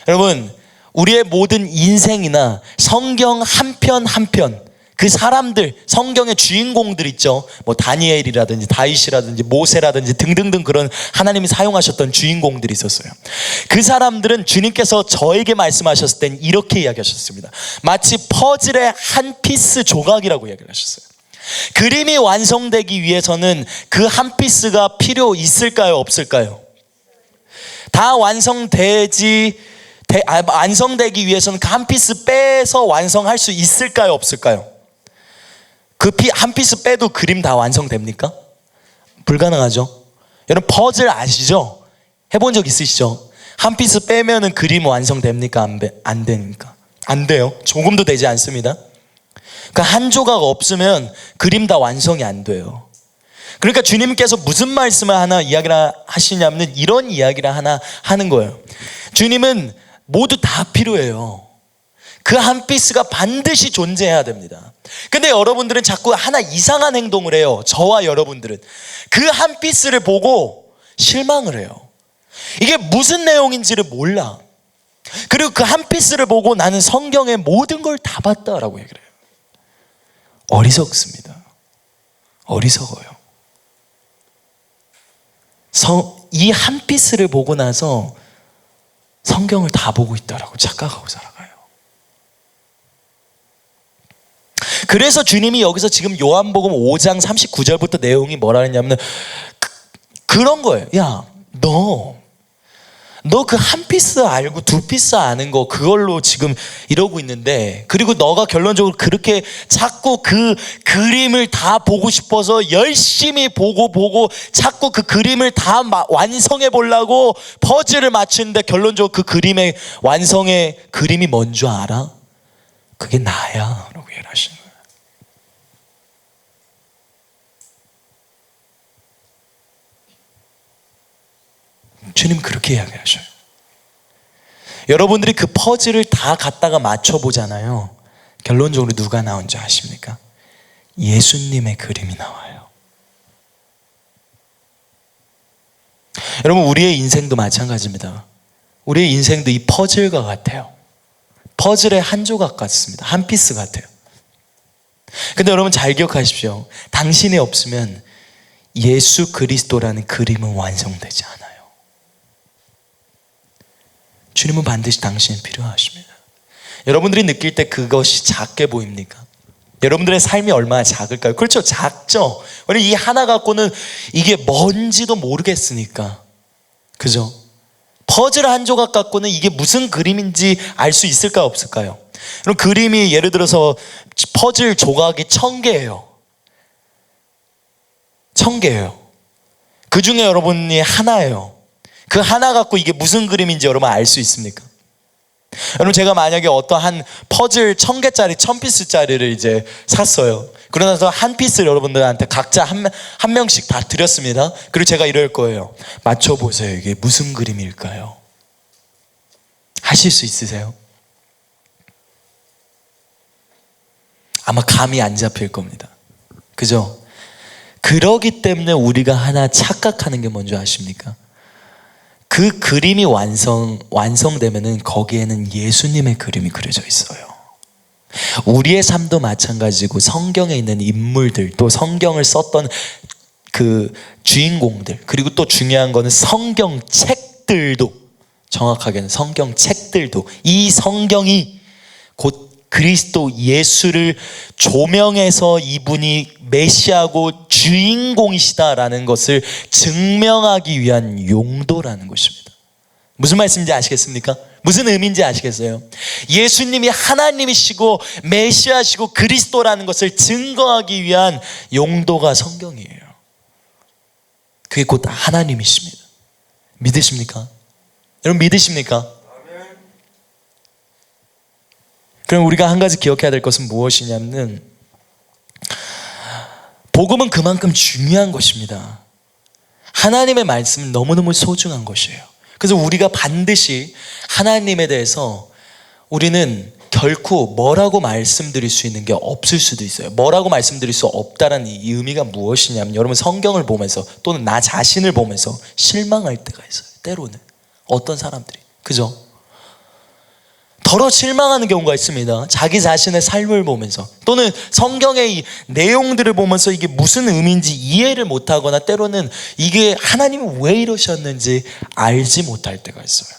여러분, 우리의 모든 인생이나 성경 한 편 한 편, 그 사람들, 성경의 주인공들 있죠. 뭐 다니엘이라든지 다윗이라든지 모세라든지 등등등 그런 하나님이 사용하셨던 주인공들이 있었어요. 그 사람들은 주님께서 저에게 말씀하셨을 땐 이렇게 이야기하셨습니다. 마치 퍼즐의 한 피스 조각이라고 이야기를 하셨어요. 그림이 완성되기 위해서는 그 한 피스가 필요 있을까요? 없을까요? 다 완성되기 위해서는 그 한 피스 빼서 완성할 수 있을까요? 없을까요? 그 한 피스 빼도 그림 다 완성됩니까? 불가능하죠. 여러분, 퍼즐 아시죠? 해본 적 있으시죠? 한 피스 빼면은 그림 완성됩니까? 안 됩니까? 안 돼요. 조금도 되지 않습니다. 그 한 조각 없으면 그림 다 완성이 안 돼요. 그러니까 주님께서 무슨 말씀을 하나 이야기를 하시냐면 이런 이야기를 하나 하는 거예요. 주님은 모두 다 필요해요. 그 한 피스가 반드시 존재해야 됩니다. 근데 여러분들은 자꾸 하나 이상한 행동을 해요. 저와 여러분들은 그 한 피스를 보고 실망을 해요. 이게 무슨 내용인지를 몰라. 그리고 그 한 피스를 보고 나는 성경의 모든 걸 다 봤다라고 얘기를 해요. 어리석습니다. 어리석어요. 이 한 피스를 보고 나서 성경을 다 보고 있다라고 착각하고 살아가요. 그래서 주님이 여기서 지금 요한복음 5장 39절부터 내용이 뭐라 했냐면 그런 거예요. 야, 너 그 한 피스 알고 두 피스 아는 거 그걸로 지금 이러고 있는데, 그리고 너가 결론적으로 그렇게 자꾸 그 그림을 다 보고 싶어서 열심히 보고 자꾸 그 그림을 다 완성해 보려고 퍼즐을 맞추는데 결론적으로 그 그림의 완성의 그림이 뭔 줄 알아? 그게 나야 라고 얘기를 하시는 거예요. 주님 그렇게 이야기하셔요. 여러분들이 그 퍼즐을 다 갖다가 맞춰보잖아요. 결론적으로 누가 나온 줄 아십니까? 예수님의 그림이 나와요. 여러분, 우리의 인생도 마찬가지입니다. 우리의 인생도 이 퍼즐과 같아요. 퍼즐의 한 조각 같습니다. 한 피스 같아요. 근데 여러분 잘 기억하십시오. 당신이 없으면 예수 그리스도라는 그림은 완성되지 않아요. 주님은 반드시 당신이 필요하십니다. 여러분들이 느낄 때 그것이 작게 보입니까? 여러분들의 삶이 얼마나 작을까요? 그렇죠, 작죠. 이 하나 갖고는 이게 뭔지도 모르겠으니까. 그죠? 퍼즐 한 조각 갖고는 이게 무슨 그림인지 알 수 있을까요, 없을까요? 그럼 그림이 예를 들어서 퍼즐 조각이 1000개예요. 1000개예요. 그 중에 여러분이 하나예요. 그 하나 갖고 이게 무슨 그림인지 여러분 알 수 있습니까? 여러분, 제가 만약에 어떠한 퍼즐 1000개짜리 1000피스짜리를 이제 샀어요. 그러나서 한 피스를 여러분들한테 각자 한 명씩 다 드렸습니다. 그리고 제가 이럴 거예요. 맞춰보세요. 이게 무슨 그림일까요? 하실 수 있으세요? 아마 감이 안 잡힐 겁니다. 그죠? 그러기 때문에 우리가 하나 착각하는 게 뭔지 아십니까? 그 그림이 완성되면은 거기에는 예수님의 그림이 그려져 있어요. 우리의 삶도 마찬가지고 성경에 있는 인물들, 또 성경을 썼던 그 주인공들, 그리고 또 중요한 거는 성경책들도, 정확하게는 성경책들도 이 성경이 곧 그리스도 예수를 조명해서 이분이 메시아고 주인공이시다라는 것을 증명하기 위한 용도라는 것입니다. 무슨 말씀인지 아시겠습니까? 무슨 의미인지 아시겠어요? 예수님이 하나님이시고 메시아시고 그리스도라는 것을 증거하기 위한 용도가 성경이에요. 그게 곧 하나님이십니다. 믿으십니까? 여러분 믿으십니까? 그럼 우리가 한 가지 기억해야 될 것은 무엇이냐면 복음은 그만큼 중요한 것입니다. 하나님의 말씀은 너무너무 소중한 것이에요. 그래서 우리가 반드시 하나님에 대해서 우리는 결코 뭐라고 말씀드릴 수 있는 게 없을 수도 있어요. 뭐라고 말씀드릴 수 없다는 이 의미가 무엇이냐면 여러분 성경을 보면서 또는 나 자신을 보면서 실망할 때가 있어요. 때로는 어떤 사람들이, 그죠? 더러 실망하는 경우가 있습니다. 자기 자신의 삶을 보면서 또는 성경의 이 내용들을 보면서 이게 무슨 의미인지 이해를 못하거나 때로는 이게 하나님은 왜 이러셨는지 알지 못할 때가 있어요.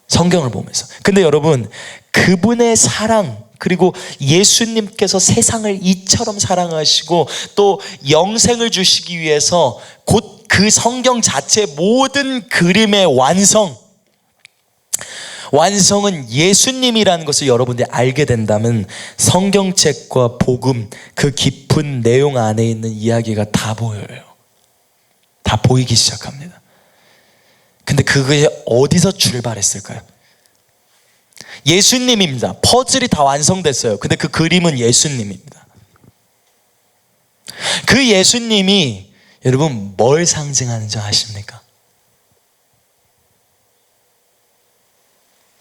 성경을 보면서. 근데 여러분 그분의 사랑 그리고 예수님께서 세상을 이처럼 사랑하시고 또 영생을 주시기 위해서 곧 그 성경 자체의 모든 그림의 완성은 예수님이라는 것을 여러분들이 알게 된다면 성경책과 복음 그 깊은 내용 안에 있는 이야기가 다 보여요. 다 보이기 시작합니다. 근데 그게 어디서 출발했을까요? 예수님입니다. 퍼즐이 다 완성됐어요. 근데 그 그림은 예수님입니다. 그 예수님이 여러분 뭘 상징하는지 아십니까?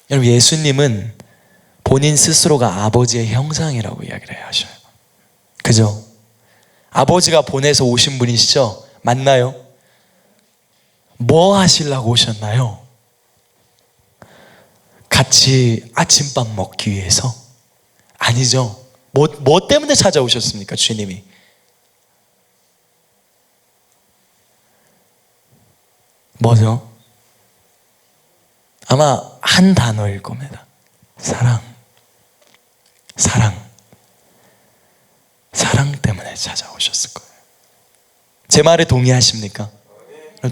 여러분 예수님은 본인 스스로가 아버지의 형상이라고 이야기를 하셔요. 그죠? 아버지가 보내서 오신 분이시죠? 맞나요? 뭐 하시려고 오셨나요? 같이 아침밥 먹기 위해서? 아니죠. 뭐 때문에 찾아오셨습니까? 주님이 뭐죠? 아마 한 단어일 겁니다. 사랑 때문에 찾아오셨을 거예요. 제 말에 동의하십니까?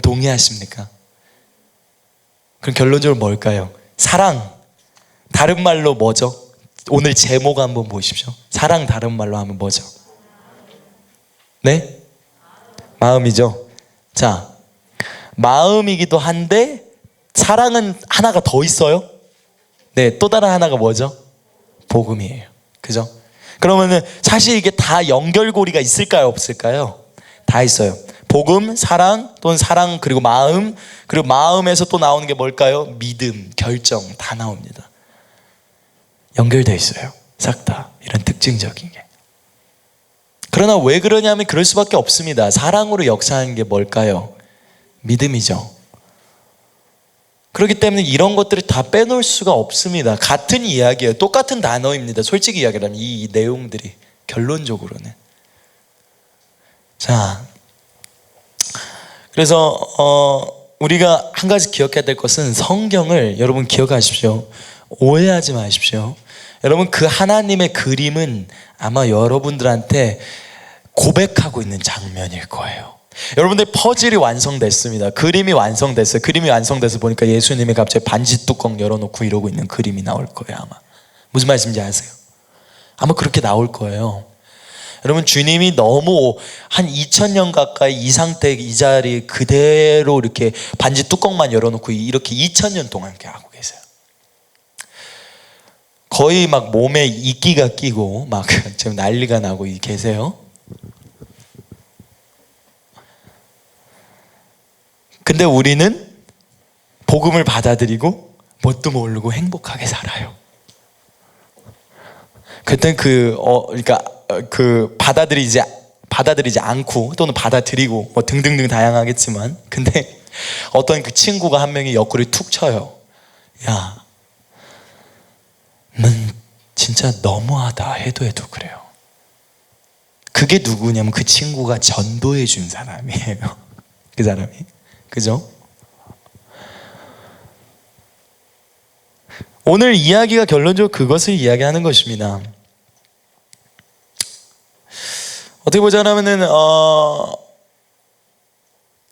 동의하십니까? 그럼 결론적으로 뭘까요? 사랑 다른 말로 뭐죠? 오늘 제목 한번 보십시오. 사랑 다른 말로 하면 뭐죠? 네? 마음이죠. 자, 마음이기도 한데 사랑은 하나가 더 있어요? 네, 또 다른 하나가 뭐죠? 복음이에요. 그죠? 그러면은 사실 이게 다 연결고리가 있을까요? 없을까요? 다 있어요. 복음, 사랑, 또는 사랑 그리고 마음, 그리고 마음에서 또 나오는 게 뭘까요? 믿음, 결정 다 나옵니다. 연결되어 있어요. 싹 다 이런 특징적인 게. 그러나 왜 그러냐면 그럴 수밖에 없습니다. 사랑으로 역사하는 게 뭘까요? 믿음이죠. 그렇기 때문에 이런 것들을 다 빼놓을 수가 없습니다. 같은 이야기예요. 똑같은 단어입니다. 솔직히 이야기하면 이 내용들이 결론적으로는. 자, 그래서 우리가 한 가지 기억해야 될 것은 성경을 여러분 기억하십시오. 오해하지 마십시오. 여러분 그 하나님의 그림은 아마 여러분들한테 고백하고 있는 장면일 거예요. 여러분들 퍼즐이 완성됐습니다. 그림이 완성됐어요. 그림이 완성돼서 보니까 예수님이 갑자기 반지 뚜껑 열어놓고 이러고 있는 그림이 나올 거예요. 아마 무슨 말씀인지 아세요? 아마 그렇게 나올 거예요. 여러분 주님이 너무 한 2000년 가까이 이 상태 이 자리 그대로 이렇게 반지 뚜껑만 열어놓고 이렇게 2000년 동안 이렇게 하고 계세요. 거의 막 몸에 이끼가 끼고 막 지금 난리가 나고 계세요. 근데 우리는 복음을 받아들이고 뭣도 모르고 행복하게 살아요. 그때 그러니까 받아들이지 않고 또는 받아들이고 뭐 등등등 다양하겠지만, 근데 어떤 그 친구가 한 명이 옆구리 툭 쳐요. 야, 넌 진짜 너무하다 해도 그래요. 그게 누구냐면 그 친구가 전도해 준 사람이에요. 그 사람이. 그죠? 오늘 이야기가 결론적으로 그것을 이야기하는 것입니다. 어떻게 보자면은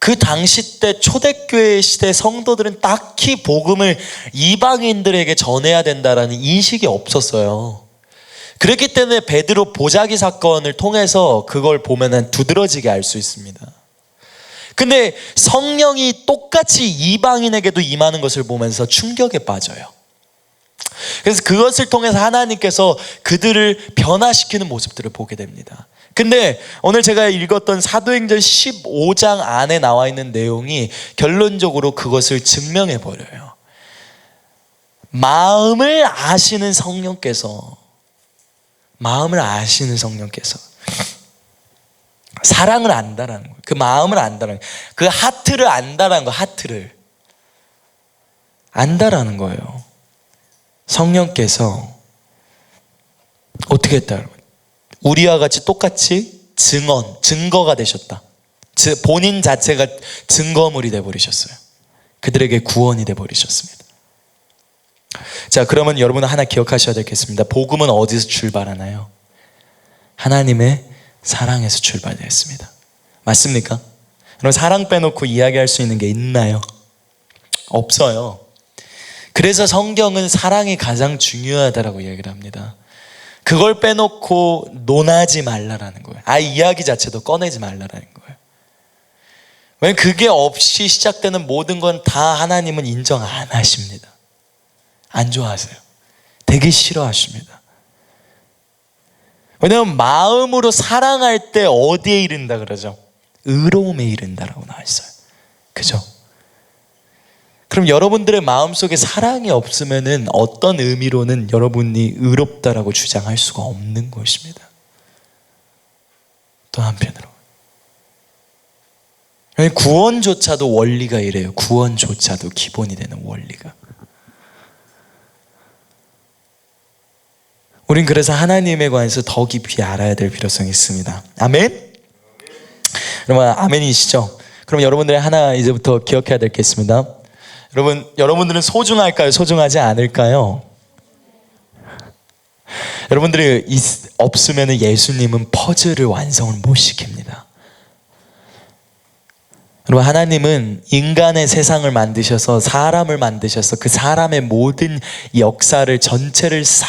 그 당시 때 초대교회 시대 성도들은 딱히 복음을 이방인들에게 전해야 된다라는 인식이 없었어요. 그렇기 때문에 베드로 보자기 사건을 통해서 그걸 보면은 두드러지게 알 수 있습니다. 근데 성령이 똑같이 이방인에게도 임하는 것을 보면서 충격에 빠져요. 그래서 그것을 통해서 하나님께서 그들을 변화시키는 모습들을 보게 됩니다. 근데 오늘 제가 읽었던 사도행전 15장 안에 나와 있는 내용이 결론적으로 그것을 증명해 버려요. 마음을 아시는 성령께서 사랑을 안다라는 거예요. 그 마음을 안다라는 거예요. 그 하트를 안다라는 거예요. 하트를 안다라는 거예요. 성령께서 어떻게 했다는 거예요? 우리와 같이 똑같이 증거가 되셨다. 본인 자체가 증거물이 되어버리셨어요. 그들에게 구원이 되어버리셨습니다. 자, 그러면 여러분은 하나 기억하셔야 되겠습니다. 복음은 어디서 출발하나요? 하나님의 사랑에서 출발되었습니다. 맞습니까? 여러분, 사랑 빼놓고 이야기할 수 있는 게 있나요? 없어요. 그래서 성경은 사랑이 가장 중요하다라고 이야기를 합니다. 그걸 빼놓고 논하지 말라라는 거예요. 이야기 자체도 꺼내지 말라라는 거예요. 왜냐면 그게 없이 시작되는 모든 건 다 하나님은 인정 안 하십니다. 안 좋아하세요. 되게 싫어하십니다. 왜냐면 마음으로 사랑할 때 어디에 이른다 그러죠? 의로움에 이른다라고 나와 있어요. 그죠? 그럼 여러분들의 마음속에 사랑이 없으면은 어떤 의미로는 여러분이 의롭다라고 주장할 수가 없는 것입니다. 또 한편으로 구원조차도 원리가 이래요. 구원조차도 기본이 되는 원리가. 우린 그래서 하나님에 관해서 더 깊이 알아야 될 필요성이 있습니다. 아멘? 여러분 아멘이시죠? 그럼 여러분들이 하나 이제부터 기억해야 될 게 있습니다. 여러분들은 소중할까요? 소중하지 않을까요? 여러분들이 없으면 예수님은 퍼즐을 완성을 못 시킵니다. 여러분, 하나님은 인간의 세상을 만드셔서 사람을 만드셔서 그 사람의 모든 역사를 전체를 싹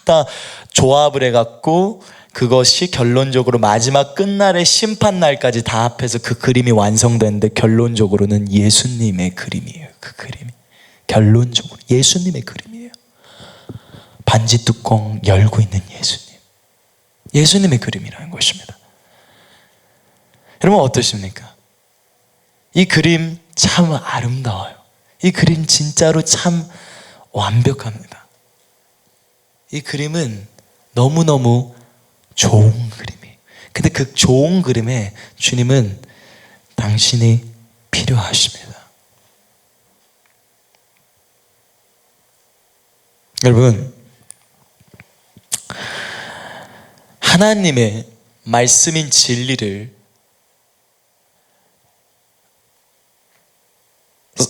다 조합을 해갖고 그것이 결론적으로 마지막 끝날의 심판날까지 다 합해서 그 그림이 완성되는데 결론적으로는 예수님의 그림이에요. 그 그림이 결론적으로 예수님의 그림이에요. 반지 뚜껑 열고 있는 예수님의 그림이라는 것입니다. 여러분 어떠십니까? 이 그림 참 아름다워요. 이 그림 진짜로 참 완벽합니다. 이 그림은 너무너무 좋은 그림이에요. 근데 그 좋은 그림에 주님은 당신이 필요하십니다. 여러분, 하나님의 말씀인 진리를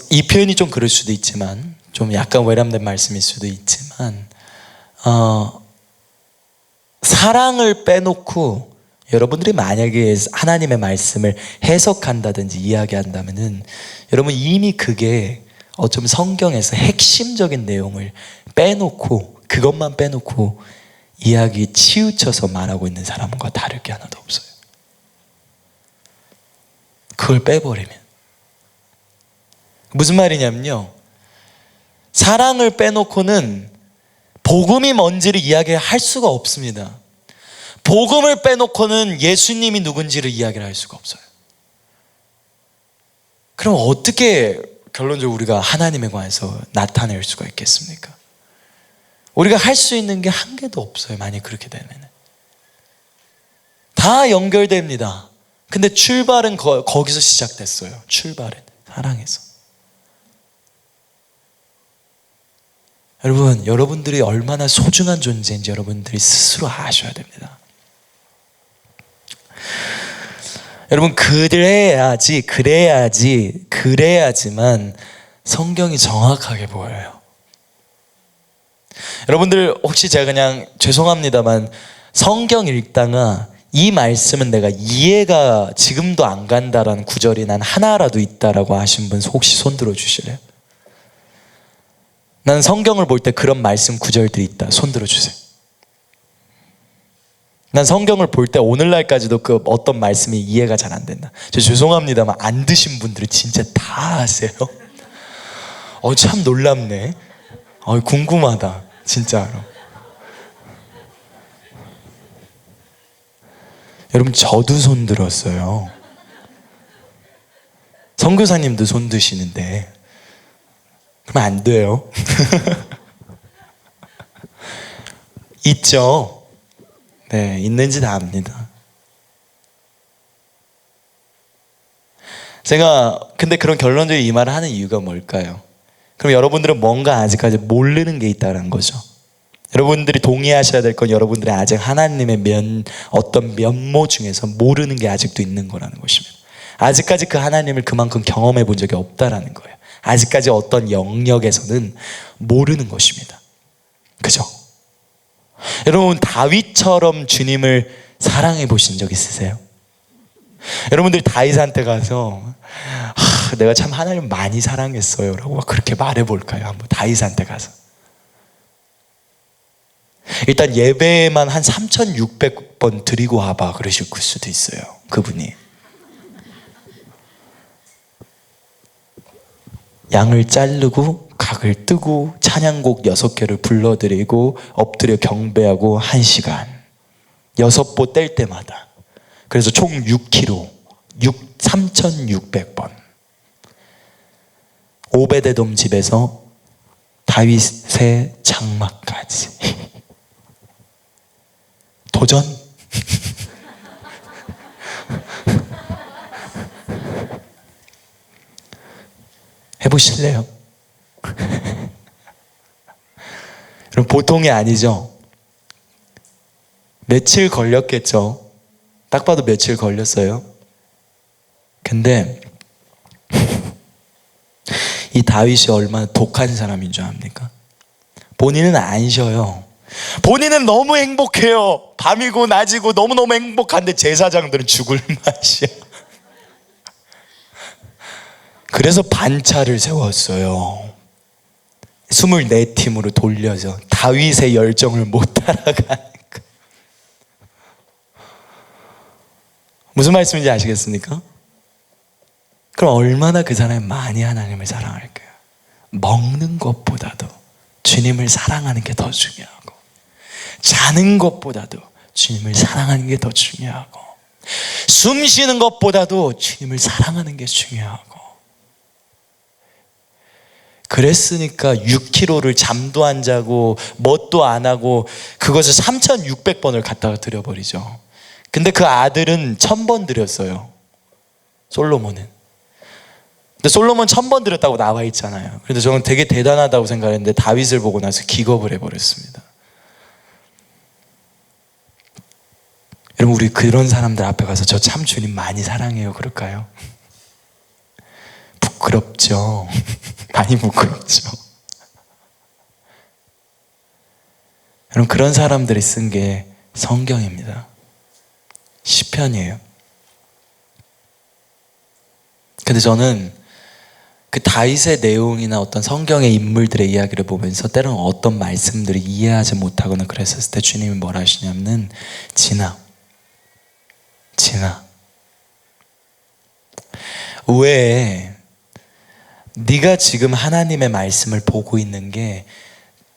이 표현이 좀 그럴 수도 있지만 좀 약간 외람된 말씀일 수도 있지만 사랑을 빼놓고 여러분들이 만약에 하나님의 말씀을 해석한다든지 이야기한다면은 여러분 이미 그게 어쩌면 성경에서 핵심적인 내용을 빼놓고 그것만 빼놓고 이야기 치우쳐서 말하고 있는 사람과 다를 게 하나도 없어요. 그걸 빼버리면 무슨 말이냐면요, 사랑을 빼놓고는 복음이 뭔지를 이야기할 수가 없습니다. 복음을 빼놓고는 예수님이 누군지를 이야기를 할 수가 없어요. 그럼 어떻게 결론적으로 우리가 하나님에 관해서 나타낼 수가 있겠습니까? 우리가 할 수 있는 게 한 개도 없어요. 만약 그렇게 되면 다 연결됩니다. 근데 출발은 거기서 시작됐어요. 출발은 사랑에서. 여러분, 여러분들이 얼마나 소중한 존재인지 여러분들이 스스로 아셔야 됩니다. 여러분, 그래야지만 성경이 정확하게 보여요. 여러분들 혹시 제가 그냥 죄송합니다만 성경 읽다가 이 말씀은 내가 이해가 지금도 안 간다라는 구절이 난 하나라도 있다라고 하신 분 혹시 손 들어 주실래요? 난 성경을 볼 때 그런 말씀 구절들이 있다. 손 들어 주세요. 난 성경을 볼 때 오늘날까지도 그 어떤 말씀이 이해가 잘 안 된다. 저 죄송합니다만 안 드신 분들은 진짜 다 아세요? 참 놀랍네. 궁금하다. 진짜로. 여러분 저도 손 들었어요. 선교사님도 손 드시는데 그러면 안 돼요. 있죠. 네, 있는지 다 압니다. 제가 근데 그런 결론적으로 이 말을 하는 이유가 뭘까요? 그럼 여러분들은 뭔가 아직까지 모르는 게 있다는 거죠. 여러분들이 동의하셔야 될 건 여러분들이 아직 하나님의 어떤 면모 중에서 모르는 게 아직도 있는 거라는 것입니다. 아직까지 그 하나님을 그만큼 경험해 본 적이 없다라는 거예요. 아직까지 어떤 영역에서는 모르는 것입니다. 그죠? 여러분 다윗처럼 주님을 사랑해 보신 적 있으세요? 여러분들이 다윗한테 가서 내가 참 하나님 많이 사랑했어요 라고 그렇게 말해 볼까요? 한번 다윗한테 가서. 일단 예배에만 한 3,600번 드리고 와봐 그러실 수도 있어요. 그분이 양을 자르고 각을 뜨고 찬양곡 6개를 불러드리고 엎드려 경배하고 1시간 6보 뗄 때마다. 그래서 총 6kg 3,600번 오베데돔 집에서 다윗의 장막까지 도전? 해보실래요? 여러분 보통이 아니죠. 며칠 걸렸겠죠. 딱 봐도 며칠 걸렸어요. 근데 이 다윗이 얼마나 독한 사람인 줄 압니까? 본인은 안 쉬어요. 본인은 너무 행복해요. 밤이고 낮이고 너무너무 행복한데 제사장들은 죽을 맛이야. 그래서 반차를 세웠어요. 24팀으로 돌려서 다윗의 열정을 못 따라가니까. 무슨 말씀인지 아시겠습니까? 그럼 얼마나 그 사람이 많이 하나님을 사랑할까요? 먹는 것보다도 주님을 사랑하는 게 더 중요하고, 자는 것보다도 주님을 사랑하는 게 더 중요하고, 숨 쉬는 것보다도 주님을 사랑하는 게 중요하고. 그랬으니까 6kg를 잠도 안 자고 뭣도 안 하고 그것을 3,600번을 갖다가 드려버리죠. 근데 그 아들은 1,000번 드렸어요. 솔로몬은. 근데 솔로몬 1,000번 드렸다고 나와 있잖아요. 그런데 저는 되게 대단하다고 생각했는데 다윗을 보고 나서 기겁을 해버렸습니다. 여러분 우리 그런 사람들 앞에 가서 저 참 주님 많이 사랑해요 그럴까요? 부끄럽죠. 많이 부끄럽죠. 여러분 그런 사람들이 쓴 게 성경입니다. 시편이에요. 근데 저는 그 다윗의 내용이나 어떤 성경의 인물들의 이야기를 보면서 때로는 어떤 말씀들을 이해하지 못하거나 그랬었을 때 주님이 뭐라 하시냐면 진아 왜 네가 지금 하나님의 말씀을 보고 있는 게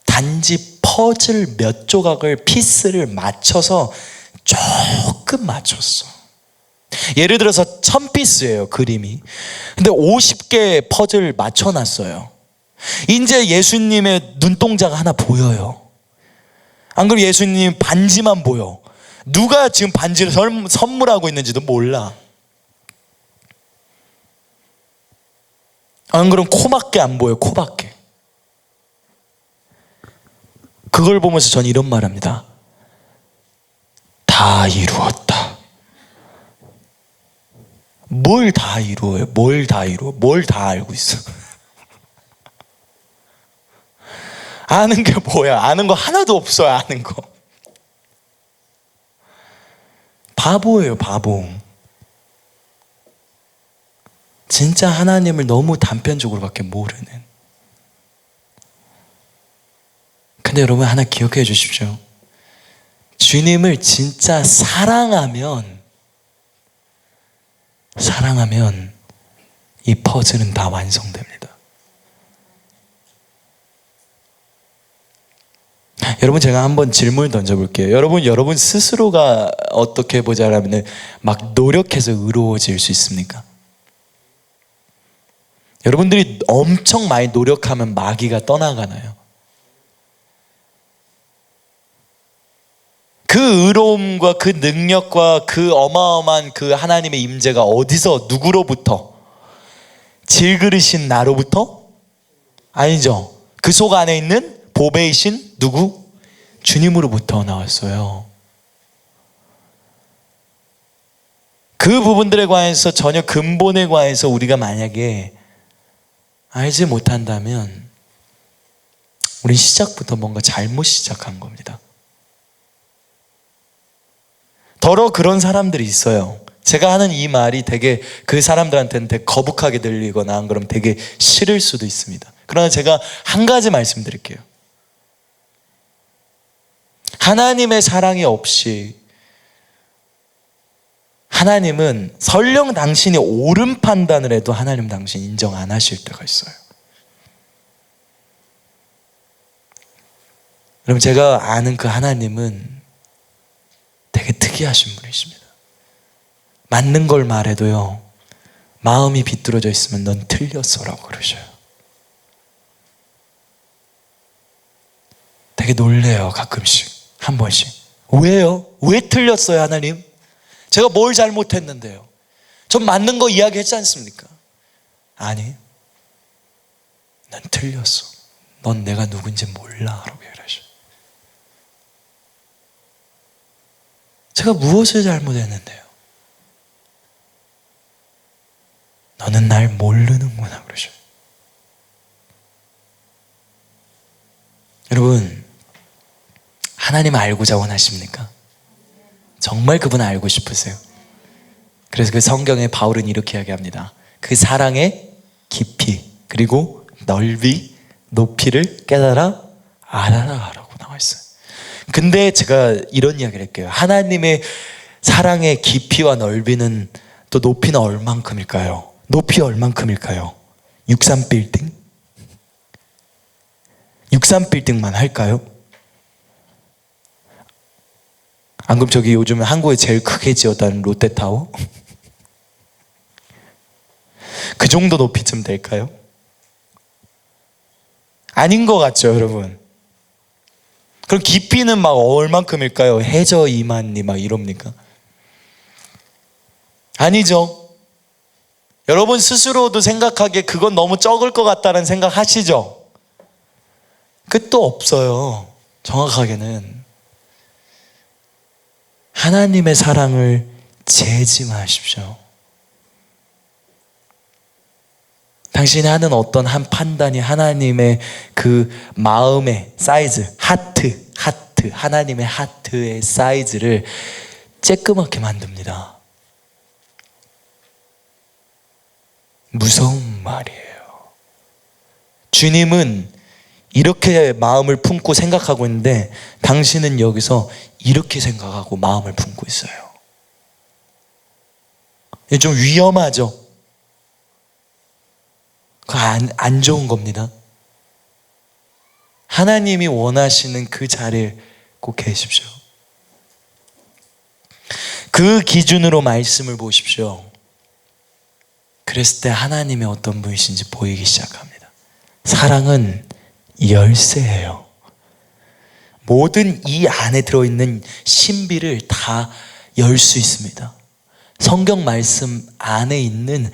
단지 퍼즐 몇 조각을 피스를 맞춰서 조금 맞췄어. 예를 들어서 1,000피스예요 그림이. 근데 50개 퍼즐 맞춰놨어요. 이제 예수님의 눈동자가 하나 보여요. 안 그러면 예수님 반지만 보여. 누가 지금 반지를 선물하고 있는지도 몰라. 안 그러면 코밖에 안 보여. 코밖에. 그걸 보면서 전 이런 말합니다. 다 이루었다. 뭘 다 이루어요? 뭘 다 이루어? 뭘 다 알고 있어? 아는 게 뭐야? 아는 거 하나도 없어요. 아는 거. 바보예요, 바보. 진짜 하나님을 너무 단편적으로밖에 모르는. 근데 여러분 하나 기억해 주십시오. 주님을 진짜 사랑하면 이 퍼즐은 다 완성됩니다. 여러분, 제가 한번 질문을 던져볼게요. 여러분 스스로가 어떻게 보자라면 막 노력해서 의로워질 수 있습니까? 여러분들이 엄청 많이 노력하면 마귀가 떠나가나요? 그 의로움과 그 능력과 그 어마어마한 그 하나님의 임재가 어디서, 누구로부터? 질그릇인 나로부터? 아니죠. 그 속 안에 있는 보배이신 누구? 주님으로부터 나왔어요. 그 부분들에 관해서, 전혀 근본에 관해서 우리가 만약에 알지 못한다면 우리 시작부터 뭔가 잘못 시작한 겁니다. 더러 그런 사람들이 있어요. 제가 하는 이 말이 되게 그 사람들한테는 되게 거북하게 들리거나 안 그러면 되게 싫을 수도 있습니다. 그러나 제가 한 가지 말씀드릴게요. 하나님의 사랑이 없이, 하나님은 설령 당신이 옳은 판단을 해도 하나님 당신 인정 안 하실 때가 있어요. 여러분, 제가 아는 그 하나님은 되게 특이하신 분이십니다. 맞는 걸 말해도요, 마음이 비뚤어져 있으면 넌 틀렸어라고 그러셔요. 되게 놀래요, 가끔씩. 한 번씩. 왜요? 왜 틀렸어요, 하나님? 제가 뭘 잘못했는데요? 전 맞는 거 이야기했지 않습니까? 아니, 난 틀렸어. 넌 내가 누군지 몰라 라고 얘기하셔. 제가 무엇을 잘못했는데요? 너는 날 모르는구나 그러셔. 여러분, 하나님 알고자 원하십니까? 정말 그분 알고 싶으세요? 그래서 그 성경에 바울은 이렇게 이야기합니다. 그 사랑의 깊이 그리고 넓이 높이를 깨달아 알아라 라고 나와 있어요. 근데 제가 이런 이야기를 할게요. 하나님의 사랑의 깊이와 넓이는 또 높이는 얼만큼일까요? 높이 얼만큼일까요? 63빌딩? 63빌딩만 할까요? 안 그럼 저기 요즘 한국에 제일 크게 지었다는 롯데타워? 그 정도 높이쯤 될까요? 아닌 것 같죠, 여러분? 그럼 깊이는 막 얼만큼일까요? 해저 이만리 막 이럽니까? 아니죠. 여러분 스스로도 생각하기에 그건 너무 적을 것 같다는 생각 하시죠? 끝도 없어요. 정확하게는 하나님의 사랑을 재지 마십시오. 당신이 하는 어떤 한 판단이 하나님의 그 마음의 사이즈, 하트, 하나님의 하트의 사이즈를 쬐끄맣게 만듭니다. 무서운 말이에요. 주님은 이렇게 마음을 품고 생각하고 있는데 당신은 여기서 이렇게 생각하고 마음을 품고 있어요. 이게 좀 위험하죠? 그거 안 좋은 겁니다. 하나님이 원하시는 그 자리에 꼭 계십시오. 그 기준으로 말씀을 보십시오. 그랬을 때 하나님이 어떤 분이신지 보이기 시작합니다. 사랑은 열쇠예요. 모든 이 안에 들어있는 신비를 다 열 수 있습니다. 성경 말씀 안에 있는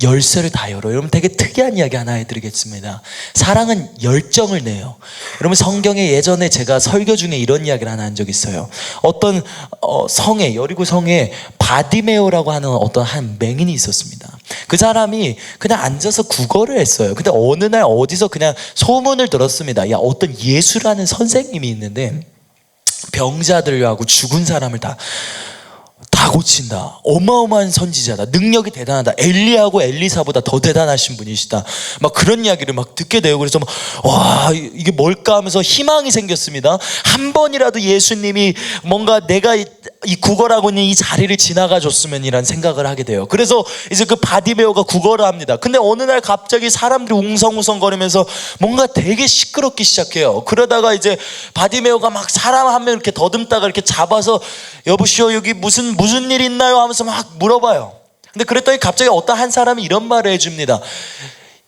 열쇠를 다 열어요. 여러분 되게 특이한 이야기 하나 해드리겠습니다. 사랑은 열정을 내요. 여러분 성경에 예전에 제가 설교 중에 이런 이야기를 하나 한 적이 있어요. 어떤 성에, 여리고 성에 바디메오라고 하는 어떤 한 맹인이 있었습니다. 그 사람이 그냥 앉아서 구걸을 했어요. 근데 어느 날 어디서 그냥 소문을 들었습니다. 야, 어떤 예수라는 선생님이 있는데 병자들하고 죽은 사람을 다 다 고친다. 어마어마한 선지자다. 능력이 대단하다. 엘리야하고 엘리사보다 더 대단하신 분이시다. 막 그런 이야기를 막 듣게 돼요. 그래서 와, 이게 뭘까 하면서 희망이 생겼습니다. 한 번이라도 예수님이 뭔가 내가 이 구걸하고 있는 이 자리를 지나가 줬으면이란 생각을 하게 돼요. 그래서 이제 그 바디메오가 구걸을 합니다. 근데 어느 날 갑자기 사람들이 웅성웅성거리면서 뭔가 되게 시끄럽기 시작해요. 그러다가 이제 바디메오가 막 사람 한 명 이렇게 더듬다가 이렇게 잡아서 여보시오, 여기 무슨 일 있나요? 하면서 막 물어봐요. 근데 그랬더니 갑자기 어떤 한 사람이 이런 말을 해줍니다.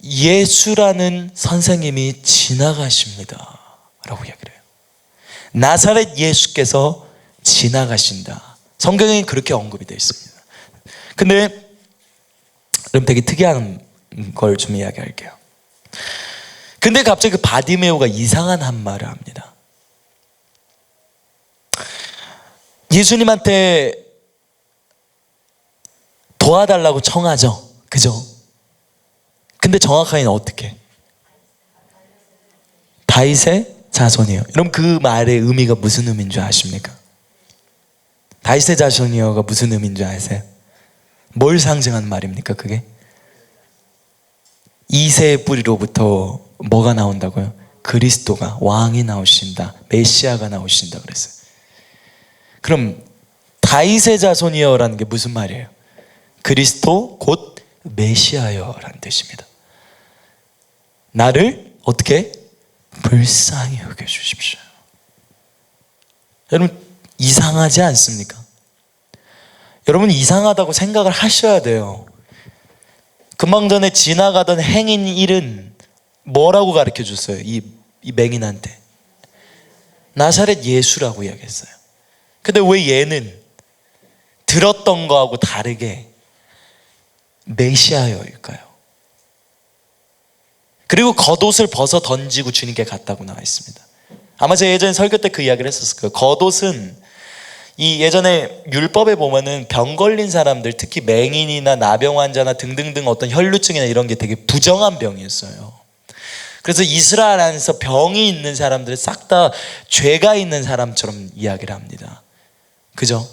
예수라는 선생님이 지나가십니다 라고 이야기를 해요. 나사렛 예수께서 지나가신다. 성경에 그렇게 언급이 되어 있습니다. 근데 그럼 되게 특이한 걸 좀 이야기할게요. 근데 갑자기 그 바디메오가 이상한 한 말을 합니다. 예수님한테 도와달라고 청하죠. 그죠? 근데 정확하게는 어떻게? 다윗의 자손이요. 여러분 그 말의 의미가 무슨 의미인 줄 아십니까? 다윗의 자손이요가 무슨 의미인 줄 아세요? 뭘 상징하는 말입니까 그게? 이새의 뿌리로부터 뭐가 나온다고요? 그리스도가, 왕이 나오신다. 메시아가 나오신다 그랬어요. 그럼 다윗의 자손이여라는 게 무슨 말이에요? 그리스도 곧 메시아여라는 뜻입니다. 나를 어떻게? 불쌍히 여겨주십시오. 여러분 이상하지 않습니까? 여러분 이상하다고 생각을 하셔야 돼요. 금방 전에 지나가던 행인 일은 뭐라고 가르쳐 줬어요? 이 맹인한테 나사렛 예수라고 이야기했어요. 근데 왜 얘는 들었던 거하고 다르게 메시아여일까요? 그리고 겉옷을 벗어 던지고 주님께 갔다고 나와 있습니다. 아마 제가 예전에 설교 때 그 이야기를 했었을 거예요. 겉옷은 이 예전에 율법에 보면은 병 걸린 사람들, 특히 맹인이나 나병 환자나 등등등 어떤 혈루증이나 이런 게 되게 부정한 병이었어요. 그래서 이스라엘 안에서 병이 있는 사람들을 싹 다 죄가 있는 사람처럼 이야기를 합니다. 그죠?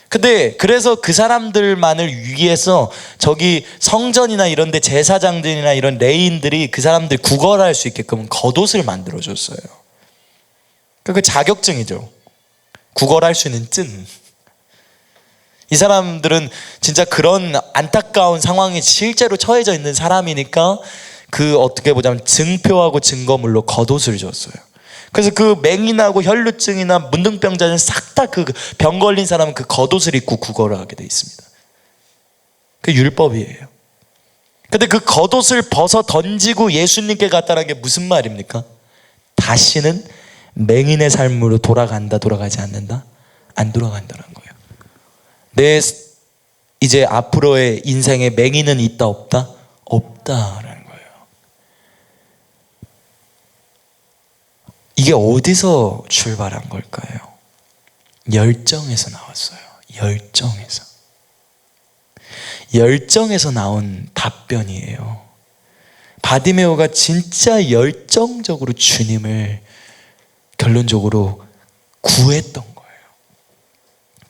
근데 그래서 그 사람들만을 위해서 저기 성전이나 이런 데 제사장들이나 이런 레인들이 그 사람들 구걸할 수 있게끔 겉옷을 만들어줬어요. 그 자격증이죠. 구걸할 수 있는 증. 이 사람들은 진짜 그런 안타까운 상황에 실제로 처해져 있는 사람이니까 그 어떻게 보자면 증표하고 증거물로 겉옷을 줬어요. 그래서 그 맹인하고 혈루증이나 문둥병자는 싹 다 그 병 걸린 사람은 그 겉옷을 입고 구걸을 하게 돼 있습니다. 그 율법이에요. 근데 그 겉옷을 벗어 던지고 예수님께 갔다는 게 무슨 말입니까? 다시는 맹인의 삶으로 돌아간다, 돌아가지 않는다? 안 돌아간다는 거예요. 내 이제 앞으로의 인생에 맹인은 있다 없다? 없다라는 거예요. 이게 어디서 출발한 걸까요? 열정에서 나왔어요. 열정에서 나온 답변이에요. 바디메오가 진짜 열정적으로 주님을 결론적으로 구했던 거예요.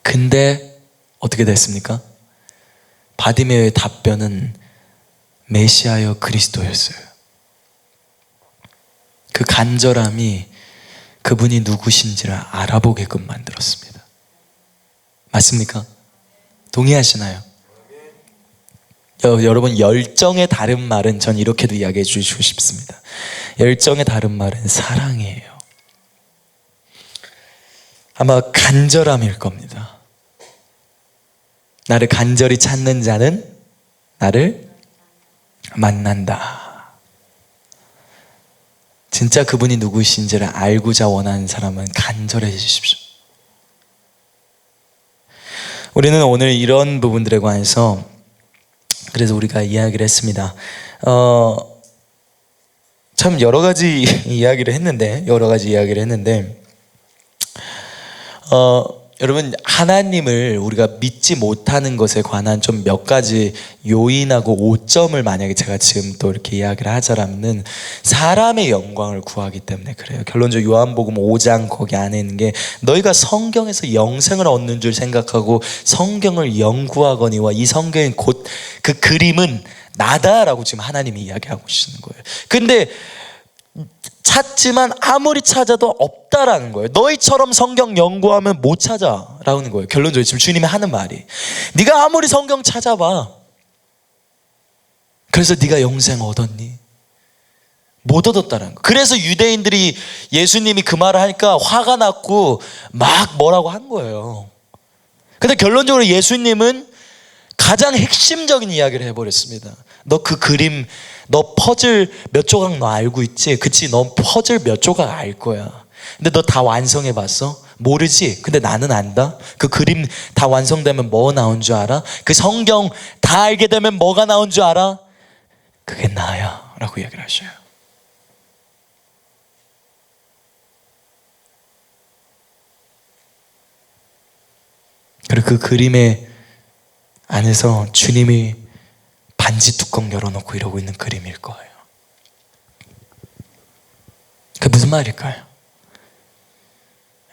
근데 어떻게 됐습니까? 바디메오의 답변은 메시아여 그리스도였어요. 그 간절함이 그분이 누구신지를 알아보게끔 만들었습니다. 맞습니까? 동의하시나요? 여러분 열정의 다른 말은 전 이렇게도 이야기해 주시고 싶습니다. 열정의 다른 말은 사랑이에요. 아마 간절함일 겁니다. 나를 간절히 찾는 자는 나를 만난다. 진짜 그분이 누구신지를 알고자 원하는 사람은 간절해지십시오. 우리는 오늘 이런 부분들에 관해서 그래서 우리가 이야기를 했습니다. 참 여러 가지 이야기를 했는데 여러분, 하나님을 우리가 믿지 못하는 것에 관한 좀 몇 가지 요인하고 오점을 만약에 제가 지금 또 이렇게 이야기를 하자라면은 사람의 영광을 구하기 때문에 그래요. 결론적으로 요한복음 5장 거기 안에 있는 게 너희가 성경에서 영생을 얻는 줄 생각하고 성경을 연구하거니와 이 성경의 곧 그 그림은 나다라고 지금 하나님이 이야기하고 계시는 거예요. 근데 찾지만 아무리 찾아도 없다라는 거예요. 너희처럼 성경 연구하면 못 찾아라는 거예요. 결론적으로 지금 주님이 하는 말이, 네가 아무리 성경 찾아봐, 그래서 네가 영생 얻었니? 못 얻었다는 거예요. 그래서 유대인들이 예수님이 그 말을 하니까 화가 났고 막 뭐라고 한 거예요. 근데 결론적으로 예수님은 가장 핵심적인 이야기를 해버렸습니다. 너 그 그림, 너 퍼즐 몇 조각 너 알고 있지? 그치, 너 퍼즐 몇 조각 알 거야. 근데 너 다 완성해 봤어? 모르지? 근데 나는 안다. 그 그림 다 완성되면 뭐 나온 줄 알아? 그 성경 다 알게 되면 뭐가 나온 줄 알아? 그게 나야 라고 이야기를 하셔요. 그리고 그 그림의 안에서 주님이 반지 뚜껑 열어놓고 이러고 있는 그림일 거예요. 그게 무슨 말일까요?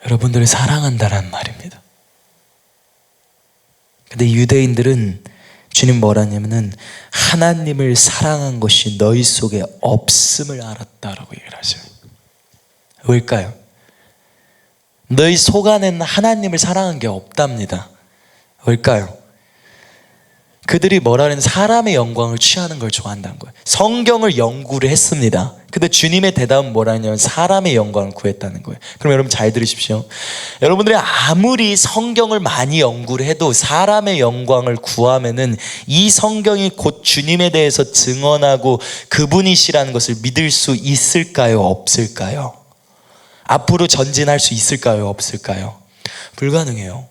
여러분들을 사랑한다라는 말입니다. 근데 유대인들은 주님 뭐라냐면은 하나님을 사랑한 것이 너희 속에 없음을 알았다라고 얘기를 하셔요. 왜일까요? 너희 속 안에는 하나님을 사랑한 게 없답니다. 왜일까요? 그들이 뭐라는 사람의 영광을 취하는 걸 좋아한다는 거예요. 성경을 연구를 했습니다. 근데 주님의 대답은 뭐라냐면 사람의 영광을 구했다는 거예요. 그럼 여러분 잘 들으십시오. 여러분들이 아무리 성경을 많이 연구를 해도 사람의 영광을 구하면은 이 성경이 곧 주님에 대해서 증언하고 그분이시라는 것을 믿을 수 있을까요? 없을까요? 앞으로 전진할 수 있을까요? 없을까요? 불가능해요.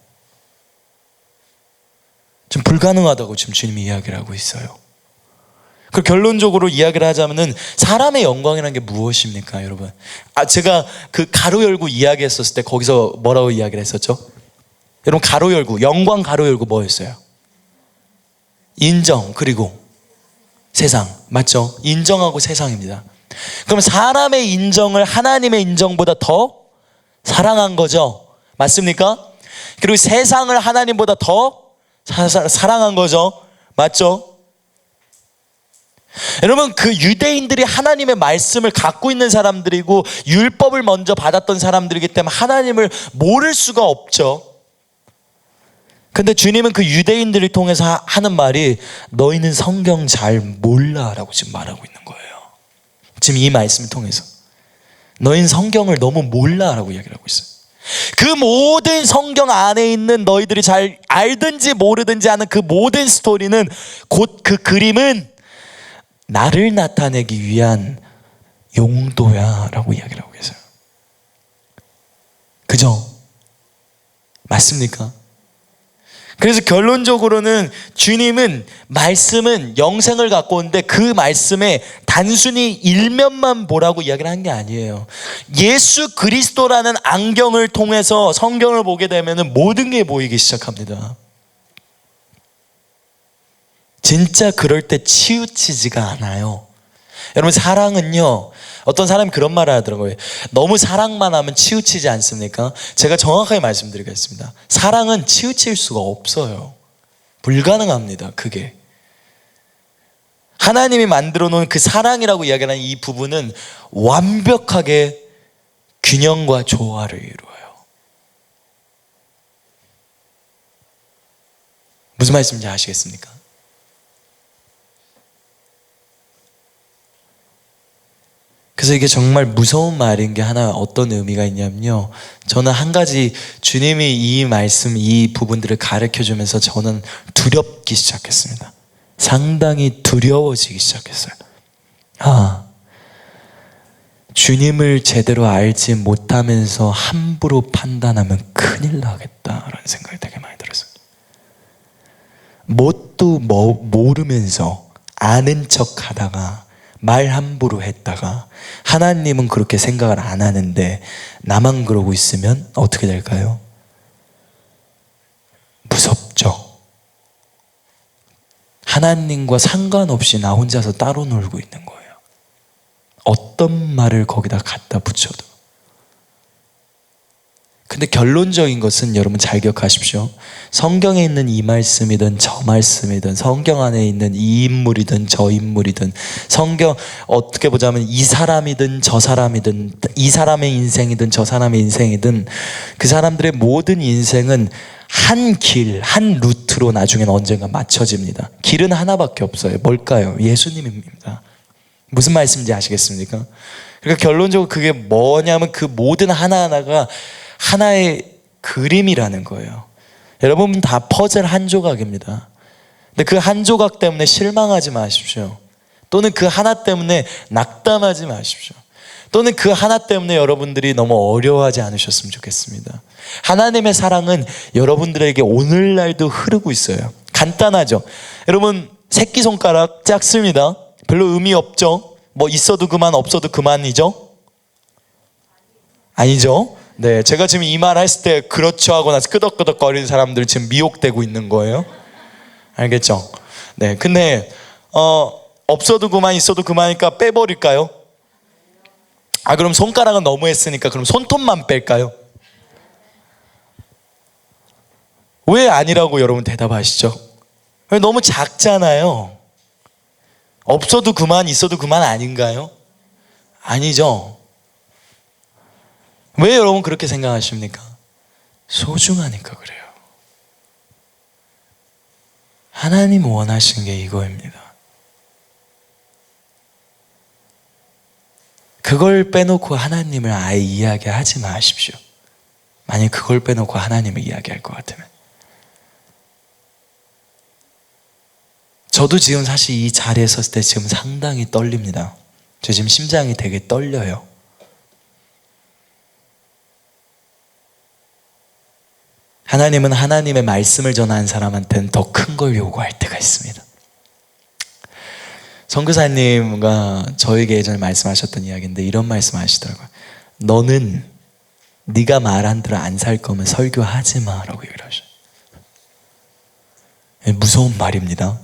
지금 불가능하다고 지금 주님이 이야기를 하고 있어요. 그 결론적으로 이야기를 하자면은 사람의 영광이라는 게 무엇입니까, 여러분? 제가 그 가로 열고 이야기했었을 때 거기서 뭐라고 이야기를 했었죠? 여러분, 가로 열고, 영광 가로 열고 뭐였어요? 인정, 그리고 세상. 맞죠? 인정하고 세상입니다. 그럼 사람의 인정을 하나님의 인정보다 더 사랑한 거죠. 맞습니까? 그리고 세상을 하나님보다 더 사랑한 거죠. 맞죠? 여러분, 그 유대인들이 하나님의 말씀을 갖고 있는 사람들이고 율법을 먼저 받았던 사람들이기 때문에 하나님을 모를 수가 없죠. 근데 주님은 그 유대인들을 통해서 하는 말이 너희는 성경 잘 몰라 라고 지금 말하고 있는 거예요. 지금 이 말씀을 통해서 너희는 성경을 너무 몰라 라고 이야기를 하고 있어요. 그 모든 성경 안에 있는 너희들이 잘 알든지 모르든지 하는 그 모든 스토리는 곧 그 그림은 나를 나타내기 위한 용도야 라고 이야기를 하고 계세요. 그죠? 맞습니까? 그래서 결론적으로는 주님은 말씀은 영생을 갖고 오는데 그 말씀에 단순히 일면만 보라고 이야기를 한 게 아니에요. 예수 그리스도라는 안경을 통해서 성경을 보게 되면 모든 게 보이기 시작합니다. 진짜 그럴 때 치우치지가 않아요. 여러분, 사랑은요, 어떤 사람이 그런 말을 하더라고요. 너무 사랑만 하면 치우치지 않습니까? 제가 정확하게 말씀드리겠습니다. 사랑은 치우칠 수가 없어요. 불가능합니다. 그게 하나님이 만들어 놓은 그 사랑이라고 이야기하는 이 부분은 완벽하게 균형과 조화를 이루어요. 무슨 말씀인지 아시겠습니까? 그래서 이게 정말 무서운 말인 게 하나 어떤 의미가 있냐면요, 저는 한 가지 주님이 이 말씀, 이 부분들을 가르쳐 주면서 저는 두렵기 시작했습니다. 상당히 두려워지기 시작했어요. 주님을 제대로 알지 못하면서 함부로 판단하면 큰일 나겠다라는 생각이 되게 많이 들었어요. 뭣도 모르면서 아는 척 하다가 말 함부로 했다가 하나님은 그렇게 생각을 안 하는데 나만 그러고 있으면 어떻게 될까요? 무섭죠? 하나님과 상관없이 나 혼자서 따로 놀고 있는 거예요. 어떤 말을 거기다 갖다 붙여도. 근데 결론적인 것은 여러분 잘 기억하십시오. 성경에 있는 이 말씀이든 저 말씀이든 성경 안에 있는 이 인물이든 저 인물이든 성경 어떻게 보자면 이 사람이든 저 사람이든 이 사람의 인생이든 저 사람의 인생이든 그 사람들의 모든 인생은 한 길, 한 루트로 나중에는 언젠가 맞춰집니다. 길은 하나밖에 없어요. 뭘까요? 예수님입니다. 무슨 말씀인지 아시겠습니까? 그러니까 결론적으로 그게 뭐냐면 그 모든 하나하나가 하나의 그림이라는 거예요. 여러분 다 퍼즐 한 조각입니다. 근데 그 한 조각 때문에 실망하지 마십시오. 또는 그 하나 때문에 낙담하지 마십시오. 또는 그 하나 때문에 여러분들이 너무 어려워하지 않으셨으면 좋겠습니다. 하나님의 사랑은 여러분들에게 오늘날도 흐르고 있어요. 간단하죠? 여러분 새끼손가락 작습니다. 별로 의미 없죠? 뭐 있어도 그만 없어도 그만이죠? 아니죠? 네, 제가 지금 이 말 했을 때 그렇죠 하고 나서 끄덕끄덕거리는 사람들 지금 미혹되고 있는 거예요. 알겠죠? 네, 근데 없어도 그만 있어도 그만이니까 빼버릴까요? 아, 그럼 손가락은 너무했으니까 그럼 손톱만 뺄까요? 왜 아니라고 여러분 대답하시죠? 너무 작잖아요. 없어도 그만 있어도 그만 아닌가요? 아니죠. 왜 여러분 그렇게 생각하십니까? 소중하니까 그래요. 하나님 원하시는 게 이거입니다. 그걸 빼놓고 하나님을 아예 이야기하지 마십시오. 만약 그걸 빼놓고 하나님을 이야기할 것 같으면. 저도 지금 사실 이 자리에 섰을 때 지금 상당히 떨립니다. 저 지금 심장이 되게 떨려요. 하나님은 하나님의 말씀을 전하는 사람한테는 더 큰 걸 요구할 때가 있습니다. 선교사님과 저에게 예전에 말씀하셨던 이야기인데 이런 말씀 하시더라고요. 너는 네가 말한 대로 안 살 거면 설교하지 마 라고 얘기를 하셔요. 무서운 말입니다.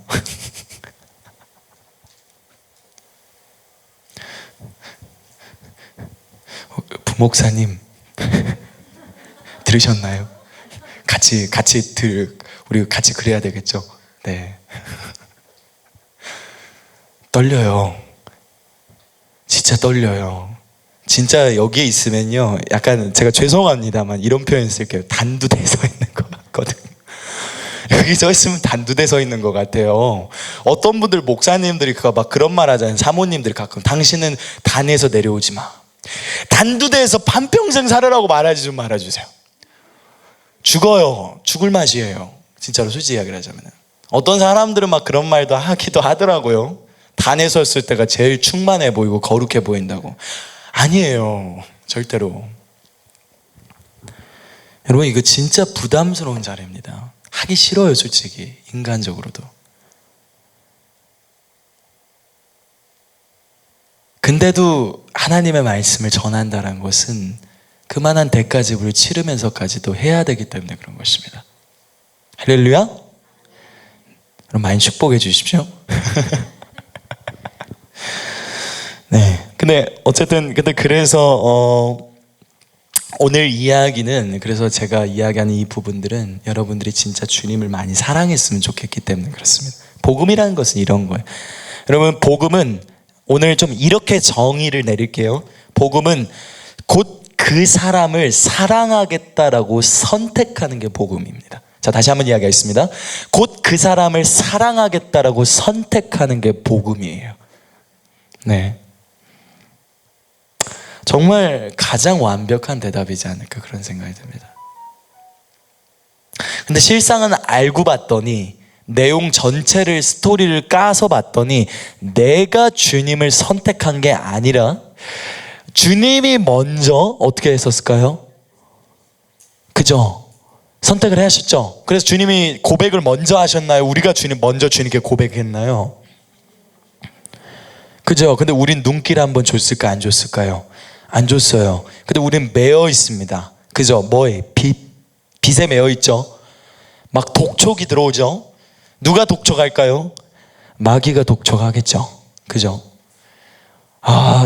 부목사님 들으셨나요? 우리 같이 그래야 되겠죠? 네. 떨려요. 진짜 떨려요. 진짜 여기에 있으면요, 약간 제가 죄송합니다만 이런 표현 쓸게요. 단두대 서 있는 것 같거든요. 여기 서 있으면 단두대 서 있는 것 같아요. 어떤 분들 목사님들이 막 그런 말 하잖아요. 사모님들이 가끔 당신은 단에서 내려오지 마. 단두대에서 반평생 살으라고 말하지 좀 말아주세요. 죽어요. 죽을 맛이에요. 진짜로 솔직히 이야기를 하자면. 어떤 사람들은 막 그런 말도 하기도 하더라고요. 단에 섰을 때가 제일 충만해 보이고 거룩해 보인다고. 아니에요. 절대로. 여러분 이거 진짜 부담스러운 자리입니다. 하기 싫어요. 솔직히 인간적으로도. 근데도 하나님의 말씀을 전한다는 것은 그만한 대가 지불을 치르면서까지도 해야 되기 때문에 그런 것입니다. 할렐루야? 그럼 많이 축복해 주십시오. 네. 근데 어쨌든 그래서 오늘 이야기는, 그래서 제가 이야기하는 이 부분들은 여러분들이 진짜 주님을 많이 사랑했으면 좋겠기 때문에 그렇습니다. 복음이라는 것은 이런 거예요. 여러분 복음은 오늘 좀 이렇게 정의를 내릴게요. 복음은 곧 그 사람을 사랑하겠다라고 선택하는 게 복음입니다. 자, 다시 한번 이야기하겠습니다. 곧 그 사람을 사랑하겠다라고 선택하는 게 복음이에요. 네. 정말 가장 완벽한 대답이지 않을까 그런 생각이 듭니다. 근데 실상은 알고 봤더니, 내용 전체를 스토리를 까서 봤더니 내가 주님을 선택한 게 아니라 주님이 먼저 어떻게 했었을까요? 그죠? 선택을 하셨죠? 그래서 주님이 고백을 먼저 하셨나요? 우리가 먼저 주님께 고백했나요? 그죠? 근데 우린 눈길 한번 줬을까 안 줬을까요? 안 줬어요. 근데 우린 매여 있습니다. 그죠? 뭐에? 빛에 매여 있죠? 막 독촉이 들어오죠. 누가 독촉할까요? 마귀가 독촉하겠죠. 그죠?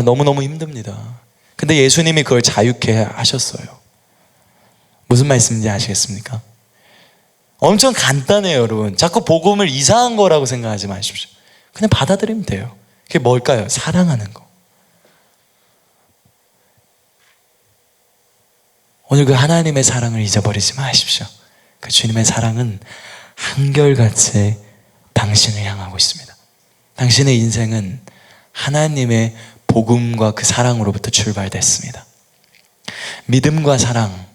너무너무 힘듭니다. 근데 예수님이 그걸 자유케 하셨어요. 무슨 말씀인지 아시겠습니까? 엄청 간단해요, 여러분. 자꾸 복음을 이상한 거라고 생각하지 마십시오. 그냥 받아들이면 돼요. 그게 뭘까요? 사랑하는 거. 오늘 그 하나님의 사랑을 잊어버리지 마십시오. 그 주님의 사랑은 한결같이 당신을 향하고 있습니다. 당신의 인생은 하나님의 복음과 그 사랑으로부터 출발됐습니다. 믿음과 사랑.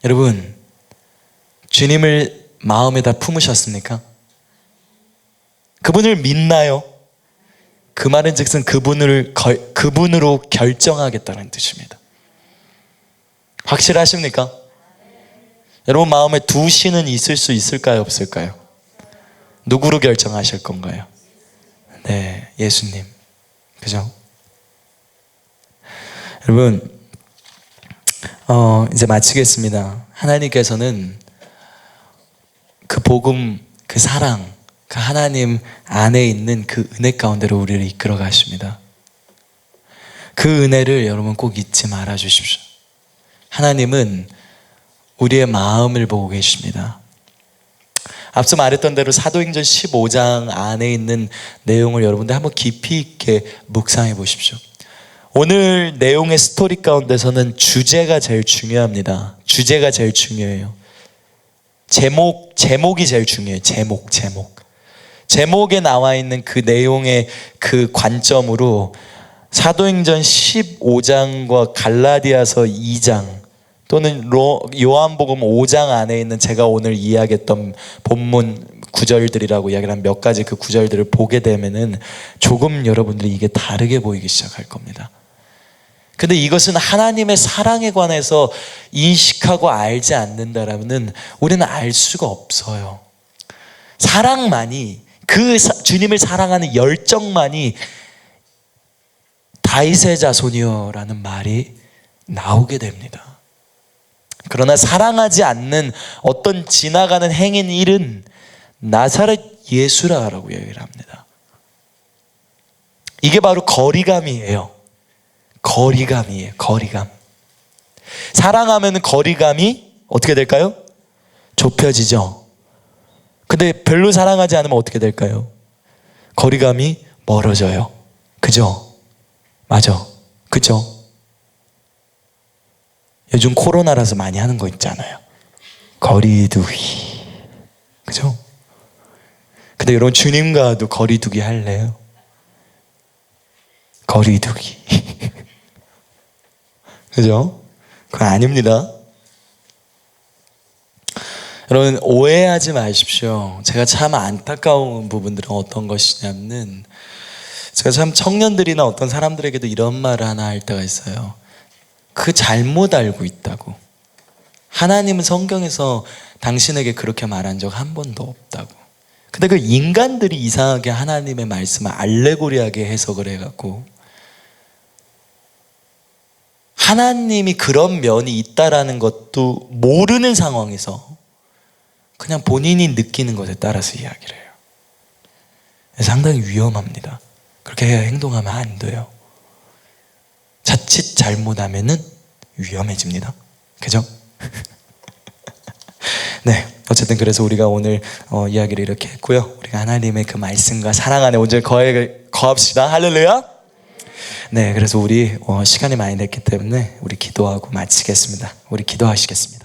여러분, 주님을 마음에다 품으셨습니까? 그분을 믿나요? 그 말은 즉슨 그분으로 결정하겠다는 뜻입니다. 확실하십니까? 여러분 마음에 두 신은 있을 수 있을까요? 없을까요? 누구로 결정하실 건가요? 네, 예수님. 그죠? 여러분, 이제 마치겠습니다. 하나님께서는 그 복음, 그 사랑, 그 하나님 안에 있는 그 은혜 가운데로 우리를 이끌어 가십니다. 그 은혜를 여러분 꼭 잊지 말아 주십시오. 하나님은 우리의 마음을 보고 계십니다. 앞서 말했던 대로 사도행전 15장 안에 있는 내용을 여러분들 한번 깊이 있게 묵상해 보십시오. 오늘 내용의 스토리 가운데서는 주제가 제일 중요합니다. 주제가 제일 중요해요. 제목이 제일 중요해요. 제목에 나와 있는 그 내용의 그 관점으로 사도행전 15장과 갈라디아서 2장 또는 요한복음 5장 안에 있는 제가 오늘 이야기했던 본문 구절들이라고 이야기한 몇 가지 그 구절들을 보게 되면은 조금 여러분들이 이게 다르게 보이기 시작할 겁니다. 근데 이것은 하나님의 사랑에 관해서 인식하고 알지 않는다라면 우리는 알 수가 없어요. 사랑만이, 그 주님을 사랑하는 열정만이 다윗의 자손이여라는 말이 나오게 됩니다. 그러나 사랑하지 않는 어떤 지나가는 행인 일은 나사렛 예수라고 얘기를 합니다. 이게 바로 거리감이에요. 거리감. 사랑하면 거리감이 어떻게 될까요? 좁혀지죠. 근데 별로 사랑하지 않으면 어떻게 될까요? 거리감이 멀어져요. 그죠? 맞아. 그죠? 요즘 코로나라서 많이 하는 거 있잖아요. 거리두기. 그죠? 근데 여러분 주님과도 거리두기 할래요? 거리두기. 그죠? 그건 아닙니다. 여러분 오해하지 마십시오. 제가 참 안타까운 부분들은 어떤 것이냐면 제가 참 청년들이나 어떤 사람들에게도 이런 말을 하나 할 때가 있어요. 그 잘못 알고 있다고. 하나님은 성경에서 당신에게 그렇게 말한 적 한 번도 없다고. 근데 그 인간들이 이상하게 하나님의 말씀을 알레고리하게 해석을 해갖고 하나님이 그런 면이 있다라는 것도 모르는 상황에서 그냥 본인이 느끼는 것에 따라서 이야기를 해요. 상당히 위험합니다. 그렇게 행동하면 안 돼요. 자칫 잘못하면은 위험해집니다. 그죠? 네, 어쨌든 그래서 우리가 오늘 이야기를 이렇게 했고요. 우리가 하나님의 그 말씀과 사랑 안에 온전히 거합시다. 할렐루야. 네, 그래서 우리 시간이 많이 됐기 때문에 우리 기도하고 마치겠습니다. 우리 기도하시겠습니다.